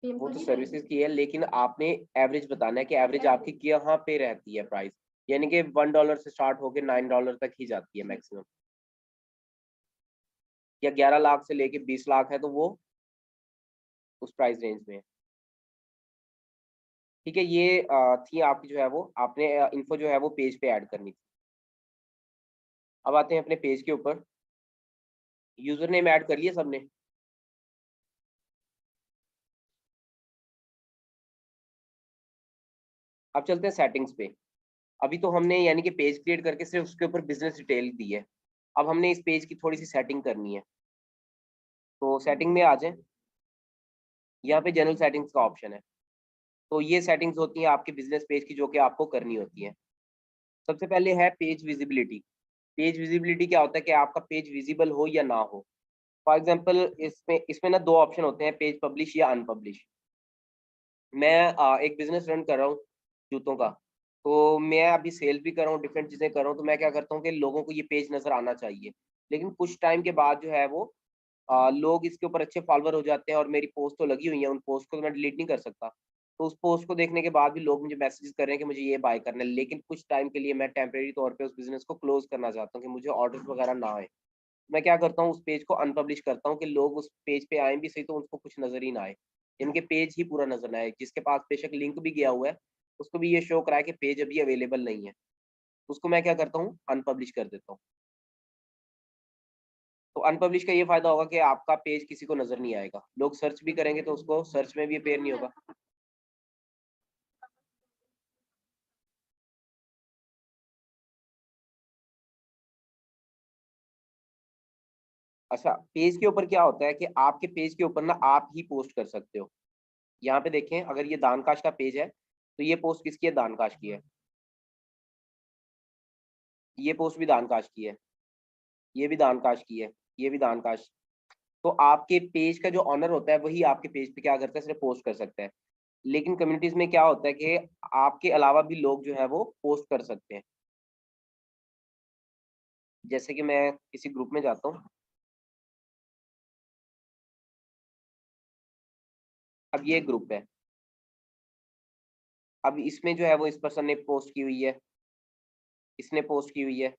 वो तो सर्विसेज की है, लेकिन आपने एवरेज बताना है कि एवरेज आपकी कहाँ पे रहती है प्राइस, यानी कि $1 से स्टार्ट होके $9 तक ही जाती है मैक्सिमम, या 11 लाख से लेके 20 लाख है तो वो उस प्राइस रेंज में है। ठीक है, ये थी आपकी जो है वो आपने इन्फो जो है वो पेज पे ऐड करनी थी। अब आते हैं अपने पेज के ऊपर। यूजर नेम ऐड कर लिया सबने? अब चलते हैं सेटिंग्स पे। अभी तो हमने यानी कि पेज क्रिएट करके सिर्फ उसके ऊपर बिजनेस डिटेल दी है। अब हमने इस पेज की थोड़ी सी सेटिंग करनी है, तो सेटिंग में आ जाए। यहाँ पे जनरल सेटिंग्स का ऑप्शन है, तो ये सेटिंग्स होती हैं आपके बिजनेस पेज की जो कि आपको करनी होती है। सबसे पहले है पेज विजिबिलिटी। पेज विजिबिलिटी क्या होता है कि आपका पेज विजिबल हो या ना हो। फॉर एग्जांपल इसमें इसमें ना दो ऑप्शन होते हैं, पेज पब्लिश या अनपब्लिश। मैं एक बिजनेस रन कर रहा हूँ जूतों का, तो मैं अभी सेल भी कर रहा हूँ, डिफरेंट चीज़ें कर रहा हूँ, तो मैं क्या करता हूँ कि लोगों को ये पेज नज़र आना चाहिए। लेकिन कुछ टाइम के बाद जो है वो लोग इसके ऊपर अच्छे फॉलोअर हो जाते हैं और मेरी पोस्ट तो लगी हुई है, उन पोस्ट को तो मैं डिलीट नहीं कर सकता। तो उस पोस्ट को देखने के बाद भी लोग मुझे मैसेजेस कर रहे हैं कि मुझे ये बाय करना है, लेकिन कुछ टाइम के लिए मैं टेम्परेरी तौर पे उस बिजनेस को क्लोज करना चाहता हूँ कि मुझे ऑर्डर वगैरह ना आए। मैं क्या करता हूँ, उस पेज को अनपब्लिश करता हूँ कि लोग उस पेज पे आए भी सही तो उनको कुछ नजर ही ना आए, इनके पेज ही पूरा नजर ना आए। जिसके पास बेशक लिंक भी गया हुआ है उसको भी ये शो करा है कि पेज अभी अवेलेबल नहीं है, उसको मैं क्या करता हूँ, अनपब्लिश कर देता हूँ। तो अनपब्लिश का ये फायदा होगा कि आपका पेज किसी को नजर नहीं आएगा, लोग सर्च भी करेंगे तो उसको सर्च में भी अपेयर नहीं होगा। अच्छा, पेज के ऊपर क्या होता है कि आपके पेज के ऊपर ना आप ही पोस्ट कर सकते हो। यहाँ पे देखें, अगर ये दानकाश का पेज है तो ये पोस्ट किसकी है, दानकाश की है। ये पोस्ट भी दानकाश की है, ये भी दानकाश की है, ये भी दानकाश। तो आपके पेज का जो ऑनर होता है वही आपके पेज पे क्या करता है, सिर्फ पोस्ट कर सकता है। लेकिन कम्युनिटीज में क्या होता है कि आपके अलावा भी लोग जो है वो पोस्ट कर सकते हैं। जैसे कि मैं किसी ग्रुप में जाता हूँ, अब ये ग्रुप है, अब इसमें जो है वो इस पर्सन ने पोस्ट की हुई है, इसने पोस्ट की हुई है,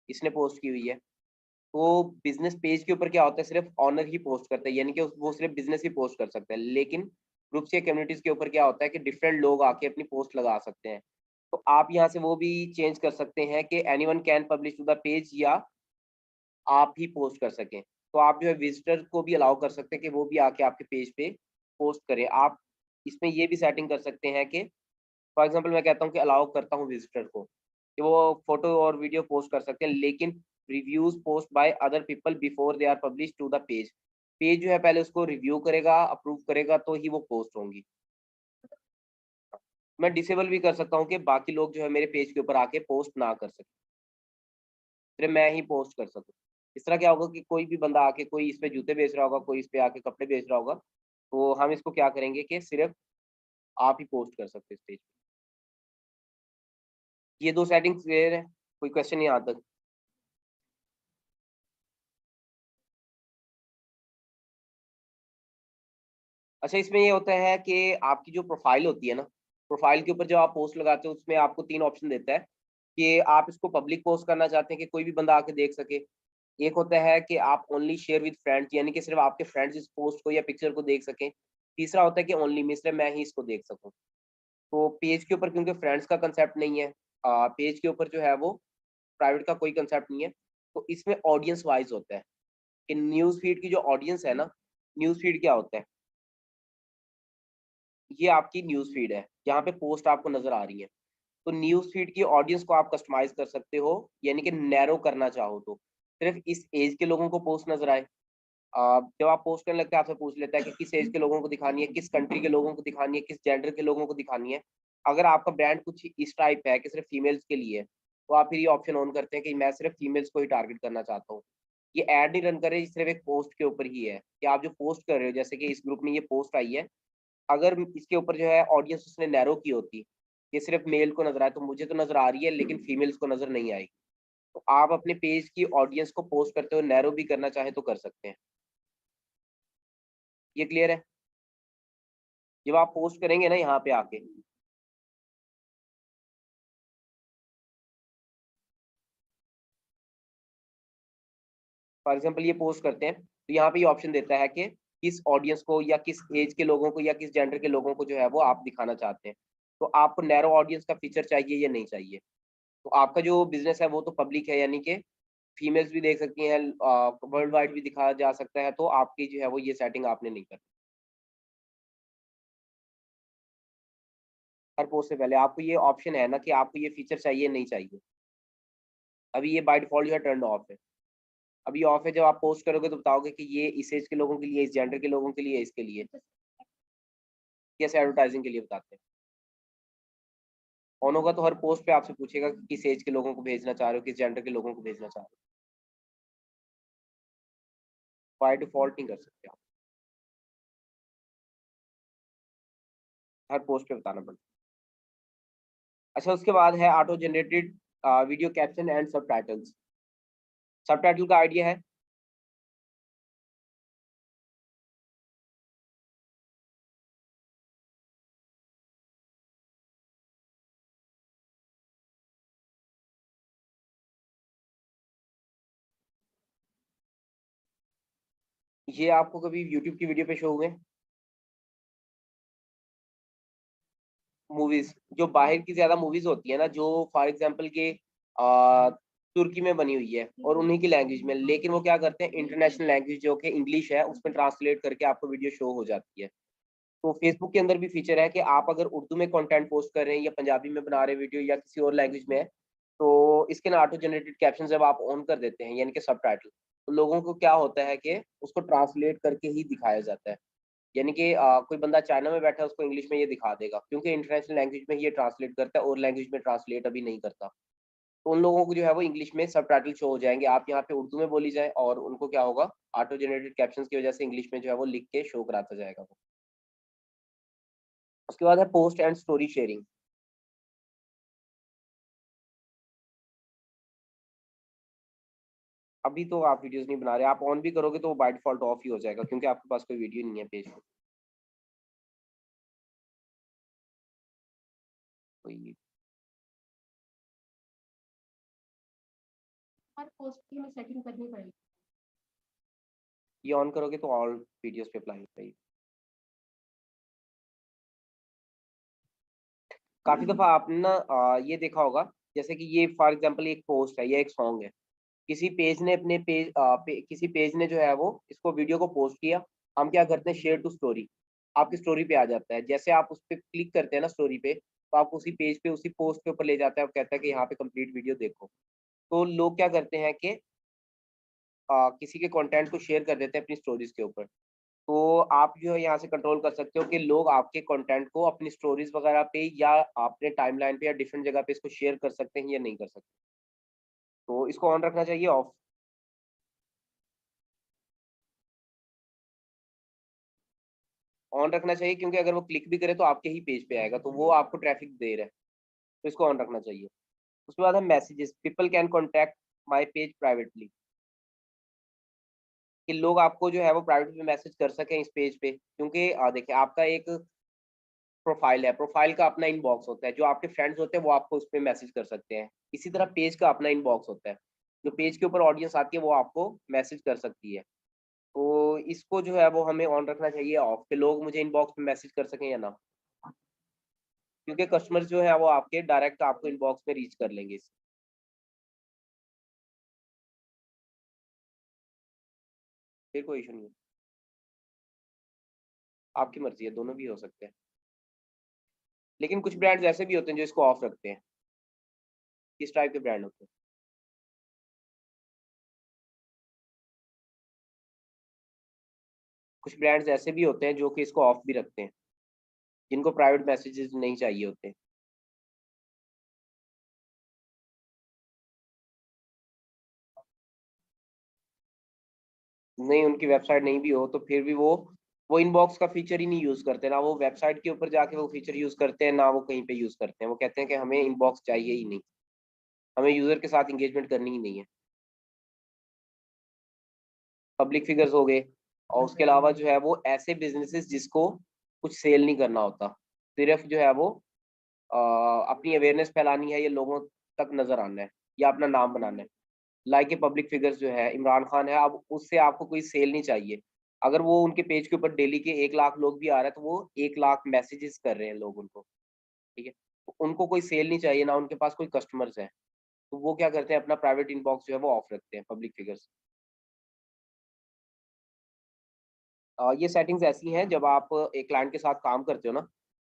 इसने पोस्ट की हुई है। तो बिजनेस पेज के ऊपर क्या होता है, सिर्फ ऑनर ही पोस्ट करता है, यानी कि वो सिर्फ बिजनेस ही पोस्ट कर सकता है। लेकिन ग्रुप्स या कम्युनिटीज के ऊपर क्या होता है कि डिफरेंट लोग आके अपनी पोस्ट लगा सकते हैं। तो आप यहाँ से वो भी चेंज कर सकते हैं कि anyone can publish to the page, या आप ही पोस्ट कर सकें। तो आप जो है विजिटर को भी अलाउ कर सकते हैं कि वो भी आके आपके पेज पे पोस्ट करें। आप इसमें ये भी सेटिंग कर सकते हैं कि फॉर एग्जांपल मैं कहता हूँ कि अलाउ करता हूँ विजिटर को कि वो फोटो और वीडियो पोस्ट कर सकते हैं, लेकिन reviews post by other people before they are publish to the page. Page जो है पहले उसको रिव्यू करेगा, अप्रूव करेगा तो ही वो पोस्ट होंगी। मैं डिसेबल भी कर सकता हूँ कि बाकी लोग जो है मेरे पेज के ऊपर आके पोस्ट ना कर सके, सिर्फ मैं ही पोस्ट कर सकूँ। इस तरह क्या होगा कि कोई भी बंदा आके, कोई इस पे जूते बेच रहा होगा, कोई इस पे आके कपड़े बेच रहा होगा, तो हम इसको क्या करेंगे कि सिर्फ आप ही पोस्ट कर सकते हैं इस पेज पे। ये दो सेटिंग्स क्लियर है? कोई क्वेश्चन यहाँ तक? अच्छा, इसमें ये होता है कि आपकी जो प्रोफाइल होती है ना, प्रोफाइल के ऊपर जब आप पोस्ट लगाते हो उसमें आपको तीन ऑप्शन देता है कि आप इसको पब्लिक पोस्ट करना चाहते हैं कि कोई भी बंदा आके देख सके। एक होता है कि आप ओनली शेयर विद फ्रेंड्स, यानी कि सिर्फ आपके फ्रेंड्स इस पोस्ट को या पिक्चर को देख सकें। तीसरा होता है कि ओनली मी, सिर्फ मैं ही इसको देख सकूं। तो पेज के ऊपर क्योंकि फ्रेंड्स का कंसेप्ट नहीं है, पेज के ऊपर जो है वो प्राइवेट का कोई कंसेप्ट नहीं है, तो इसमें ऑडियंस वाइज होता है कि न्यूज़ फीड की जो ऑडियंस है ना, न्यूज़ फीड क्या होता है, ये आपकी न्यूज़ फीड है जहाँ पे पोस्ट आपको नजर आ रही है। तो न्यूज़ फीड की ऑडियंस को आप कस्टमाइज कर सकते हो, यानी कि नैरो करना चाहो तो सिर्फ इस एज के लोगों को पोस्ट नजर आए। जब आप पोस्ट करने लगते हैं आपसे पूछ लेता है कि किस एज के लोगों को दिखानी है, किस कंट्री के लोगों को दिखानी है, किस जेंडर के लोगों को दिखानी है। अगर आपका ब्रांड कुछ इस टाइप है कि सिर्फ फीमेल्स के लिए है, तो आप फिर ये ऑप्शन ऑन करते हैं कि मैं सिर्फ फीमेल्स को ही टारगेट करना चाहता हूँ। ये ऐड नहीं रन करे, सिर्फ एक पोस्ट के ऊपर ही है कि आप जो पोस्ट कर रहे हो, जैसे कि इस ग्रुप में ये पोस्ट आई है, अगर इसके ऊपर जो है ऑडियंस उसने नैरो की होती कि सिर्फ मेल को नजर आए, तो मुझे तो नजर आ रही है लेकिन फीमेल्स को नजर नहीं आई। तो आप अपने पेज की ऑडियंस को पोस्ट करते हुए नैरो भी करना चाहे तो कर सकते हैं। ये क्लियर है? जब आप पोस्ट करेंगे ना यहाँ पे आके, फॉर एग्जाम्पल ये पोस्ट करते हैं तो यहाँ पे ये ऑप्शन देता है कि किस ऑडियंस को या किस एज के लोगों को या किस जेंडर के लोगों को जो है वो आप दिखाना चाहते हैं। तो आपको नैरो ऑडियंस का फीचर चाहिए या नहीं चाहिए। तो आपका जो बिजनेस है वो तो पब्लिक है, यानी कि फीमेल्स भी देख सकती हैं, वर्ल्ड वाइड भी दिखाया जा सकता है, तो आपकी जो है वो ये सेटिंग आपने नहीं करनी। हर पोस्ट से पहले आपको ये ऑप्शन है ना कि आपको ये फीचर चाहिए नहीं चाहिए। अभी ये बाय डिफॉल्ट जो है टर्न ऑफ है। अभी ऑफ है, जब आप पोस्ट करोगे तो बताओगे कि ये इस एज के लोगों के लिए, इस जेंडर के लोगों के लिए, इसके लिए, कैसे एडवर्टाइजिंग के लिए बताते हैं। ऑन होगा तो हर पोस्ट पे आपसे पूछेगा कि किस एज के लोगों को भेजना चाह रहे हो, किस जेंडर के लोगों को भेजना चाह रहे हो। बाय डिफॉल्ट नहीं कर सकते आप, हर पोस्ट पे बताना पड़ता है। अच्छा, उसके बाद है auto generated video caption and सब टाइटल्स। सब टाइटल का आइडिया है, ये आपको कभी यूट्यूब की वीडियो पे शो हुए मूवीज, जो बाहर की ज्यादा मूवीज होती है ना, जो फॉर एग्जांपल के तुर्की में बनी हुई है और उन्हीं की लैंग्वेज में, लेकिन वो क्या करते हैं इंटरनेशनल लैंग्वेज जो कि इंग्लिश है उसमें ट्रांसलेट करके आपको वीडियो शो हो जाती है। तो फेसबुक के अंदर भी फीचर है कि आप अगर उर्दू में कंटेंट पोस्ट कर रहे हैं या पंजाबी में बना रहे हैं वीडियो या किसी और लैंग्वेज में है, तो इसके ना ऑटो जनरेटेड कैप्शन जब आप ऑन कर देते हैं यानी कि सब टाइटल, तो लोगों को क्या होता है कि उसको ट्रांसलेट करके ही दिखाया जाता है। यानी कि कोई बंदा चाइना में बैठा है उसको इंग्लिश में ये दिखा देगा, क्योंकि इंटरनेशनल लैंग्वेज में ये ट्रांसलेट करता है और लैंग्वेज में ट्रांसलेट अभी नहीं करता। तो उन लोगों को जो है वो इंग्लिश में सब टाइटल शो हो जाएंगे, आप यहाँ पे उर्दू में बोली जाए और उनको क्या होगा, ऑटो जनरेटेड कैप्शन की वजह से इंग्लिश में जो है वो लिख के शो कराता जाएगा वो। उसके बाद है पोस्ट एंड स्टोरी शेयरिंग। अभी तो आप वीडियोस नहीं बना रहे, आप ऑन भी करोगे तो वो बाय डिफॉल्ट ऑफ ही हो जाएगा, क्योंकि आपके पास कोई वीडियो नहीं है पेज पे। तो ये ऑन करोगे तो ऑल वीडियोस पे अप्लाई होगा। काफी दफा आपने ना ये देखा होगा, जैसे कि ये फॉर एग्जांपल एक पोस्ट है या एक सॉन्ग है, किसी पेज ने अपने किसी पेज ने जो है वो इसको वीडियो को पोस्ट किया, हम क्या करते हैं शेयर टू स्टोरी, आपकी स्टोरी पे आ जाता है। जैसे आप उस पर क्लिक करते हैं ना स्टोरी पे, तो आप उसी पेज पे उसी पोस्ट के ऊपर ले जाता है और कहता है कि यहाँ पे कंप्लीट वीडियो देखो। तो लोग क्या करते हैं कि किसी के कंटेंट को शेयर कर देते हैं अपनी स्टोरीज के ऊपर। तो आप जो है यहाँ से कंट्रोल कर सकते हो कि लोग आपके कंटेंट को अपनी स्टोरीज वगैरह पे या अपने टाइमलाइन पे या डिफरेंट जगह पे इसको शेयर कर सकते हैं या नहीं कर सकते। तो इसको ऑन रखना चाहिए ऑफ। ऑन रखना चाहिए क्योंकि अगर वो क्लिक भी करे तो आपके ही पेज पे आएगा, तो वो आपको ट्रैफिक दे रहा है, तो इसको ऑन रखना चाहिए। उसके बाद है messages, people can contact my page privately, कि लोग आपको जो है वो प्राइवेट में मैसेज कर सकें इस पेज पे, क्योंकि देखिए आपका एक प्रोफाइल है, प्रोफाइल का अपना इनबॉक्स होता है, जो आपके फ्रेंड्स होते हैं वो आपको उस पर मैसेज कर सकते हैं। इसी तरह पेज का अपना इनबॉक्स होता है, जो पेज के ऊपर ऑडियंस आती है वो आपको मैसेज कर सकती है। तो इसको जो है वो हमें ऑन रखना चाहिए ऑफ, के लोग मुझे इनबॉक्स में मैसेज कर सकें या ना, क्योंकि कस्टमर जो है वो आपके डायरेक्ट आपको इनबॉक्स में रीच कर लेंगे इससे। फिर कोई इशू नहीं है, आपकी मर्जी है, दोनों भी हो सकते हैं। लेकिन कुछ ब्रांड्स ऐसे भी होते हैं जो इसको ऑफ रखते हैं। किस टाइप के ब्रांड होते हैं? कुछ ब्रांड्स ऐसे भी होते हैं जो कि इसको ऑफ भी रखते हैं, जिनको प्राइवेट मैसेजेस नहीं चाहिए होते। नहीं, उनकी वेबसाइट नहीं भी हो तो फिर भी वो इनबॉक्स का फीचर ही नहीं यूज करते ना, वो वेबसाइट के ऊपर जाके वो फीचर यूज करते हैं ना, वो कहीं पे यूज करते हैं। वो कहते हैं कि हमें इनबॉक्स चाहिए ही नहीं, हमें यूजर के साथ इंगेजमेंट करनी ही नहीं है। पब्लिक फिगर्स हो गए, और उसके अलावा जो है वो ऐसे बिजनेसेस जिसको कुछ सेल नहीं करना होता, सिर्फ जो है वो अपनी अवेयरनेस फैलानी है या लोगों तक नजर आना है या अपना नाम बनाना है। लाइक ए पब्लिक फिगर्स जो है इमरान खान है, अब उससे आपको कोई सेल नहीं चाहिए। अगर वो उनके पेज के ऊपर डेली के 1 लाख लोग भी आ रहे हैं तो वो 1 लाख मैसेजेस कर रहे हैं लोग उनको, ठीक है। तो उनको कोई सेल नहीं चाहिए, ना उनके पास कोई कस्टमर्स है, तो वो क्या करते हैं, अपना प्राइवेट इनबॉक्स जो है वो ऑफ रखते हैं पब्लिक फिगर्स। ये सेटिंग्स ऐसी हैं, जब आप एक क्लाइंट के साथ काम करते हो ना,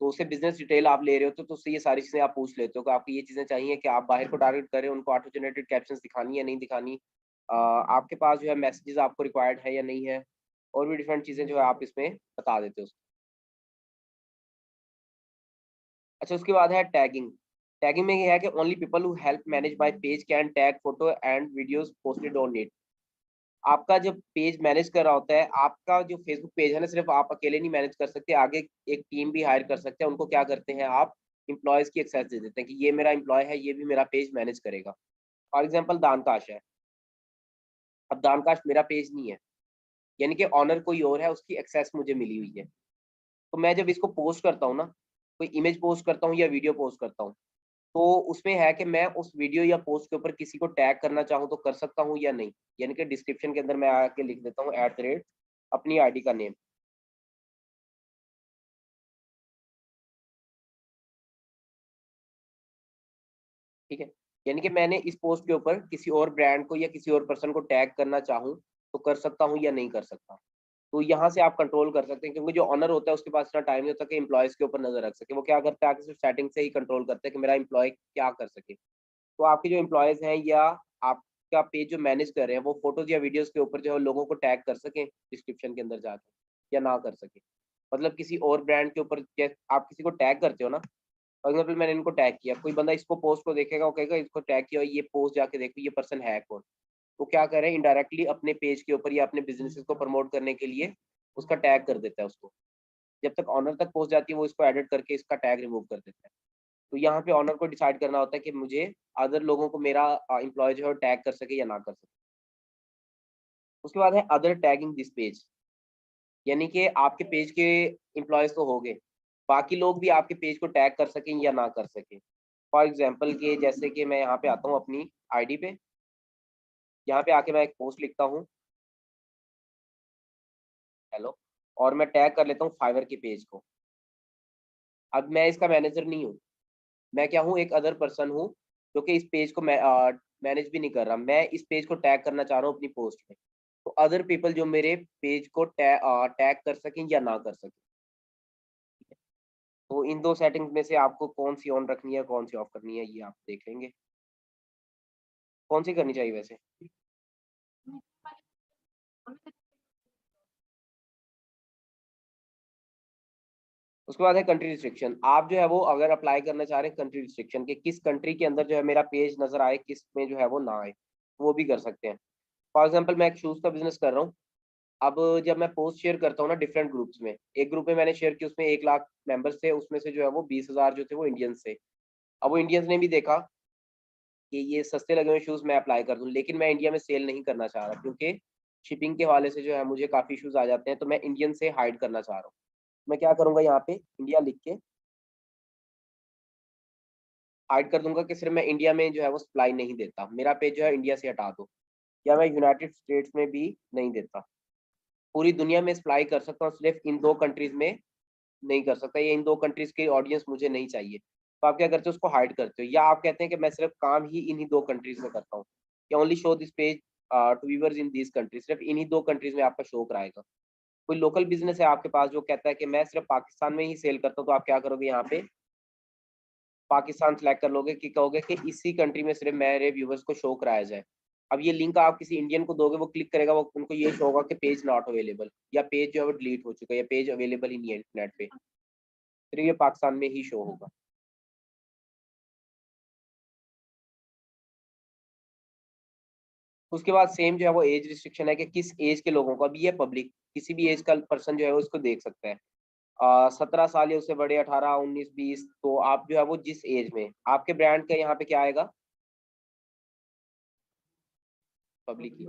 तो उससे बिजनेस डिटेल आप ले रहे हो तो उससे ये सारी चीज़ें आप पूछ लेते हो कि आपको ये चीज़ें चाहिए कि आप बाहर को टारगेट करें, उनको ऑटो जनरेटेड कैप्शंस दिखानी है नहीं दिखानी, आपके पास जो है मैसेजेस आपको रिक्वायर्ड है या नहीं है, और भी डिफरेंट चीज़ें जो है आप इसमें बता देते हो। अच्छा, उसके बाद है टैगिंग। टैगिंग में ये है कि only people who help manage my page can tag photo and videos posted on it. आपका जब पेज मैनेज कर रहा होता है, आपका जो फेसबुक पेज है ना, सिर्फ आप अकेले नहीं मैनेज कर सकते, आगे एक टीम भी हायर कर सकते हैं। उनको क्या करते हैं आप, एम्प्लॉयज़ की एक्सेस दे देते हैं कि ये मेरा एम्प्लॉय है, ये भी मेरा पेज मैनेज करेगा। फॉर एग्जांपल दानकाश है, अब दानकाश मेरा पेज नहीं है, यानी कि ऑनर कोई और है, उसकी एक्सेस मुझे मिली हुई है। तो मैं जब इसको पोस्ट करता हूँ ना, कोई इमेज पोस्ट करता हूँ या वीडियो पोस्ट करता हूँ, तो उसमें है कि मैं उस वीडियो या पोस्ट के ऊपर किसी को टैग करना चाहूँ तो कर सकता हूँ या नहीं। यानी कि डिस्क्रिप्शन के अंदर मैं आके लिख देता हूँ अपनी आईडी का नेम, ठीक है। यानी कि मैंने इस पोस्ट के ऊपर किसी और ब्रांड को या किसी और पर्सन को टैग करना चाहूँ तो कर सकता हूँ या नहीं कर सकता। तो यहाँ से आप कंट्रोल कर सकते हैं, क्योंकि जो ऑनर होता है उसके पास इतना टाइम नहीं होता कि एम्प्लॉयज़ के ऊपर नजर रख सके। वो क्या करता है, आके सिर्फ सेटिंग से ही कंट्रोल करता है कि मेरा एम्प्लॉय क्या कर सके। तो आपके जो एम्प्लॉयज़ हैं या आपका पेज जो मैनेज कर रहे हैं, वो फोटोज या वीडियोस के ऊपर जो है लोगों को टैग कर सकें डिस्क्रिप्शन के अंदर जाके, या ना कर सके। मतलब किसी और ब्रांड के ऊपर आप किसी को टैग करते हो ना, फॉर एग्जाम्पल मैंने इनको टैग किया, कोई बंदा इसको पोस्ट को देखेगा, वो कहेगा इसको टैग किया, ये पोस्ट जाके देखो ये पर्सन है कौन। वो क्या कर रहे हैं, इनडायरेक्टली अपने पेज के ऊपर या अपने बिजनेस को प्रमोट करने के लिए उसका टैग कर देता है उसको। जब तक ऑनर तक पहुंच जाती है वो इसको एडिट करके इसका टैग रिमूव कर देता है। तो यहाँ पे ऑनर को डिसाइड करना होता है कि मुझे अदर लोगों को मेरा एम्प्लॉय जो है टैग कर सके या ना कर सके। उसके बाद है अदर टैगिंग दिस पेज, यानी कि आपके पेज के एम्प्लॉयज तो हो गए, बाकी लोग भी आपके पेज को टैग कर सकें या ना कर सकें। फॉर एग्जाम्पल के जैसे कि मैं यहाँ पे आता हूँ अपनी आईडी पे, यहाँ पे आके मैं एक पोस्ट लिखता हूँ, हेलो, और मैं टैग कर लेता हूँ फाइवर के पेज को। अब मैं इसका मैनेजर नहीं हूँ, मैं क्या हूँ, एक अदर पर्सन हूँ जो कि इस पेज को मैनेज भी नहीं कर रहा, मैं इस पेज को टैग करना चाह रहा हूँ अपनी पोस्ट में। तो अदर पीपल जो मेरे पेज को टैग कर सकें या ना कर सकें। तो इन दो सेटिंग्स में से आपको कौन सी ऑन रखनी है कौन सी ऑफ करनी है, ये आप देख लेंगे। कौन सी करनी चाहिए वैसे। उसके बाद है कंट्री रिस्ट्रिक्शन। आप जो है वो अगर अप्लाई करना चाह रहे हैं कंट्री रिस्ट्रिक्शन के, किस कंट्री के अंदर जो है मेरा पेज नजर आए, किस में जो है वो ना आए, वो भी कर सकते हैं। फॉर एग्जाम्पल मैं एक शूज़ का बिजनेस कर रहा हूँ। अब जब मैं पोस्ट शेयर करता हूँ ना डिफरेंट ग्रुप्स में, एक ग्रुप में मैंने शेयर किया, उसमें 1 लाख मेंबर्स थे, उसमें से जो है वो 20,000 जो थे वो इंडियंस थे। अब वो इंडियंस ने भी देखा कि ये सस्ते लगे हुए शूज़ मैं अप्लाई कर दूँ, लेकिन मैं इंडिया में सेल नहीं करना चाह रहा, क्योंकि शिपिंग के हवाले से जो है मुझे काफ़ी इशूज़ आ जाते हैं, तो मैं इंडियन से हाइड करना चाह रहा हूँ। मैं क्या करूँगा, यहाँ पे इंडिया लिख के हाइड कर दूँगा कि सिर्फ मैं इंडिया में जो है वो सप्लाई नहीं देता, मेरा पेज जो है इंडिया से हटा दो, या मैं यूनाइटेड स्टेट्स में भी नहीं देता। पूरी दुनिया में सप्लाई कर सकता हूँ, सिर्फ इन 2 कंट्रीज़ में नहीं कर सकता, या इन 2 कंट्रीज़ की ऑडियंस मुझे नहीं चाहिए। तो आप क्या करते हो, उसको हाइड करते हो, या आप कहते हैं कि मैं सिर्फ काम ही इन्हीं 2 कंट्रीज़ में करता हूँ, या only show this page to viewers in these countries, सिर्फ इन्हीं 2 कंट्रीज़ में आपका शो कराएगा। कोई लोकल बिज़नेस है आपके पास जो कहता है कि मैं सिर्फ पाकिस्तान में ही सेल करता हूँ, तो आप क्या करोगे, यहाँ पे पाकिस्तान सेलेक्ट कर लोगे कि कहोगे कि इसी कंट्री में सिर्फ मेरे व्यूअर्स को शो कराया जाए। अब ये लिंक आप किसी इंडियन को दोगे, वो क्लिक करेगा, वो उनको ये शो होगा कि पेज नॉट अवेलेबल, या पेज जो है वो डिलीट हो चुका है, या पेज अवेलेबल ही नहीं है इंटरनेट पे, फिर ये पाकिस्तान में ही शो होगा। उसके बाद सेम जो है वो एज रिस्ट्रिक्शन है कि किस एज के लोगों को, अभी ये पब्लिक किसी भी एज का पर्सन जो है वो इसको देख सकता है। 17 साल या उससे बड़े, 18, 19, 20, तो आप जो है वो जिस एज में आपके ब्रांड का यहाँ पे क्या आएगा, पब्लिक ही।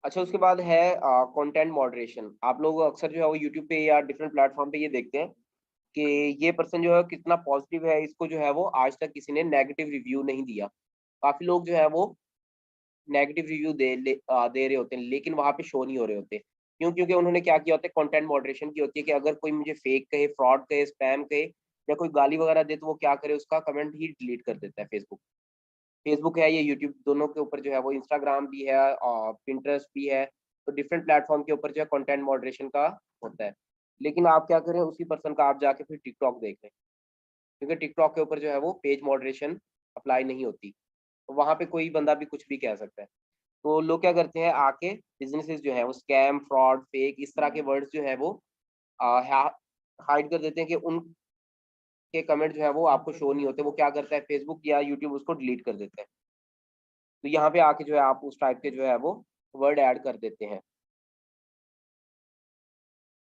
अच्छा, उसके बाद है कंटेंट मॉडरेशन। आप लोग अक्सर जो है वो यूट्यूब पे या डिफरेंट प्लेटफॉर्म पे ये देखते हैं कि ये पर्सन जो है कितना पॉजिटिव है, इसको जो है वो आज तक किसी ने नेगेटिव रिव्यू नहीं दिया। काफी लोग जो है वो नेगेटिव रिव्यू दे रहे होते हैं, लेकिन वहाँ पे शो नहीं हो रहे होते। क्यों? क्योंकि उन्होंने क्या किया होता है, कंटेंट मॉडरेशन की होती है कि अगर कोई मुझे फेक कहे, फ्रॉड कहे, स्पैम कहे या कोई गाली वगैरह दे, तो वो क्या करे, उसका कमेंट ही डिलीट कर देता है। फेसबुक फेसबुक है, ये यूट्यूब दोनों के ऊपर जो है वो, इंस्टाग्राम भी है और पिंटरेस्ट भी है। तो डिफरेंट प्लेटफॉर्म के ऊपर जो है कंटेंट मॉडरेशन का होता है। लेकिन आप क्या करें, उसी पर्सन का आप जाके फिर टिकटॉक देख लें, क्योंकि टिकटॉक के ऊपर जो है वो पेज मॉडरेशन अप्लाई नहीं होती। तो वहाँ पे कोई बंदा भी कुछ भी कह सकता है। तो लोग क्या करते हैं, आके बिजनेसेस जो है वो स्कैम, फ्रॉड, फेक, इस तरह के वर्ड्स जो है वो हाइड कर देते हैं कि उनके कमेंट जो है वो आपको शो नहीं होते। वो क्या करता है, फेसबुक या यूट्यूब उसको डिलीट कर देता है। तो यहाँ पे आके जो है आप उस टाइप के जो है वो वर्ड ऐड कर देते हैं,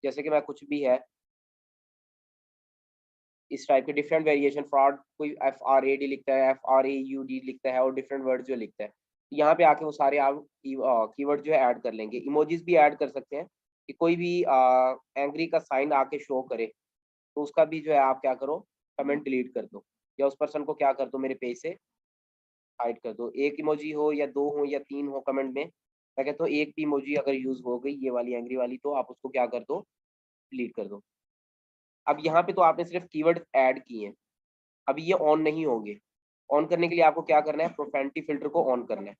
जैसे कि मैं कुछ भी है इस टाइप के डिफरेंट वेरिएशन। फ्रॉड कोई FRAD लिखता है, FRAUD लिखता है और डिफरेंट वर्ड जो लिखता है। तो यहाँ पे आके वो सारे आप कीवर्ड जो है ऐड कर लेंगे। इमोजीज भी ऐड कर सकते हैं कि कोई भी एंग्री का साइन आके शो करे, तो उसका भी जो है आप क्या करो, कमेंट डिलीट कर दो, या उस पर्सन को क्या कर दो, मेरे पेज से हाइड कर दो। एक इमोजी हो या दो हो या तीन हो कमेंट में, मैं कहता हूँ एक भी इमोजी अगर यूज हो गई ये वाली एंग्री वाली, तो आप उसको क्या कर दो, डिलीट कर दो। अब यहाँ पे तो आपने सिर्फ कीवर्ड ऐड किए हैं, अभी ये ऑन नहीं होंगे। ऑन करने के लिए आपको क्या करना है, प्रोफेनिटी फिल्टर को ऑन करना है।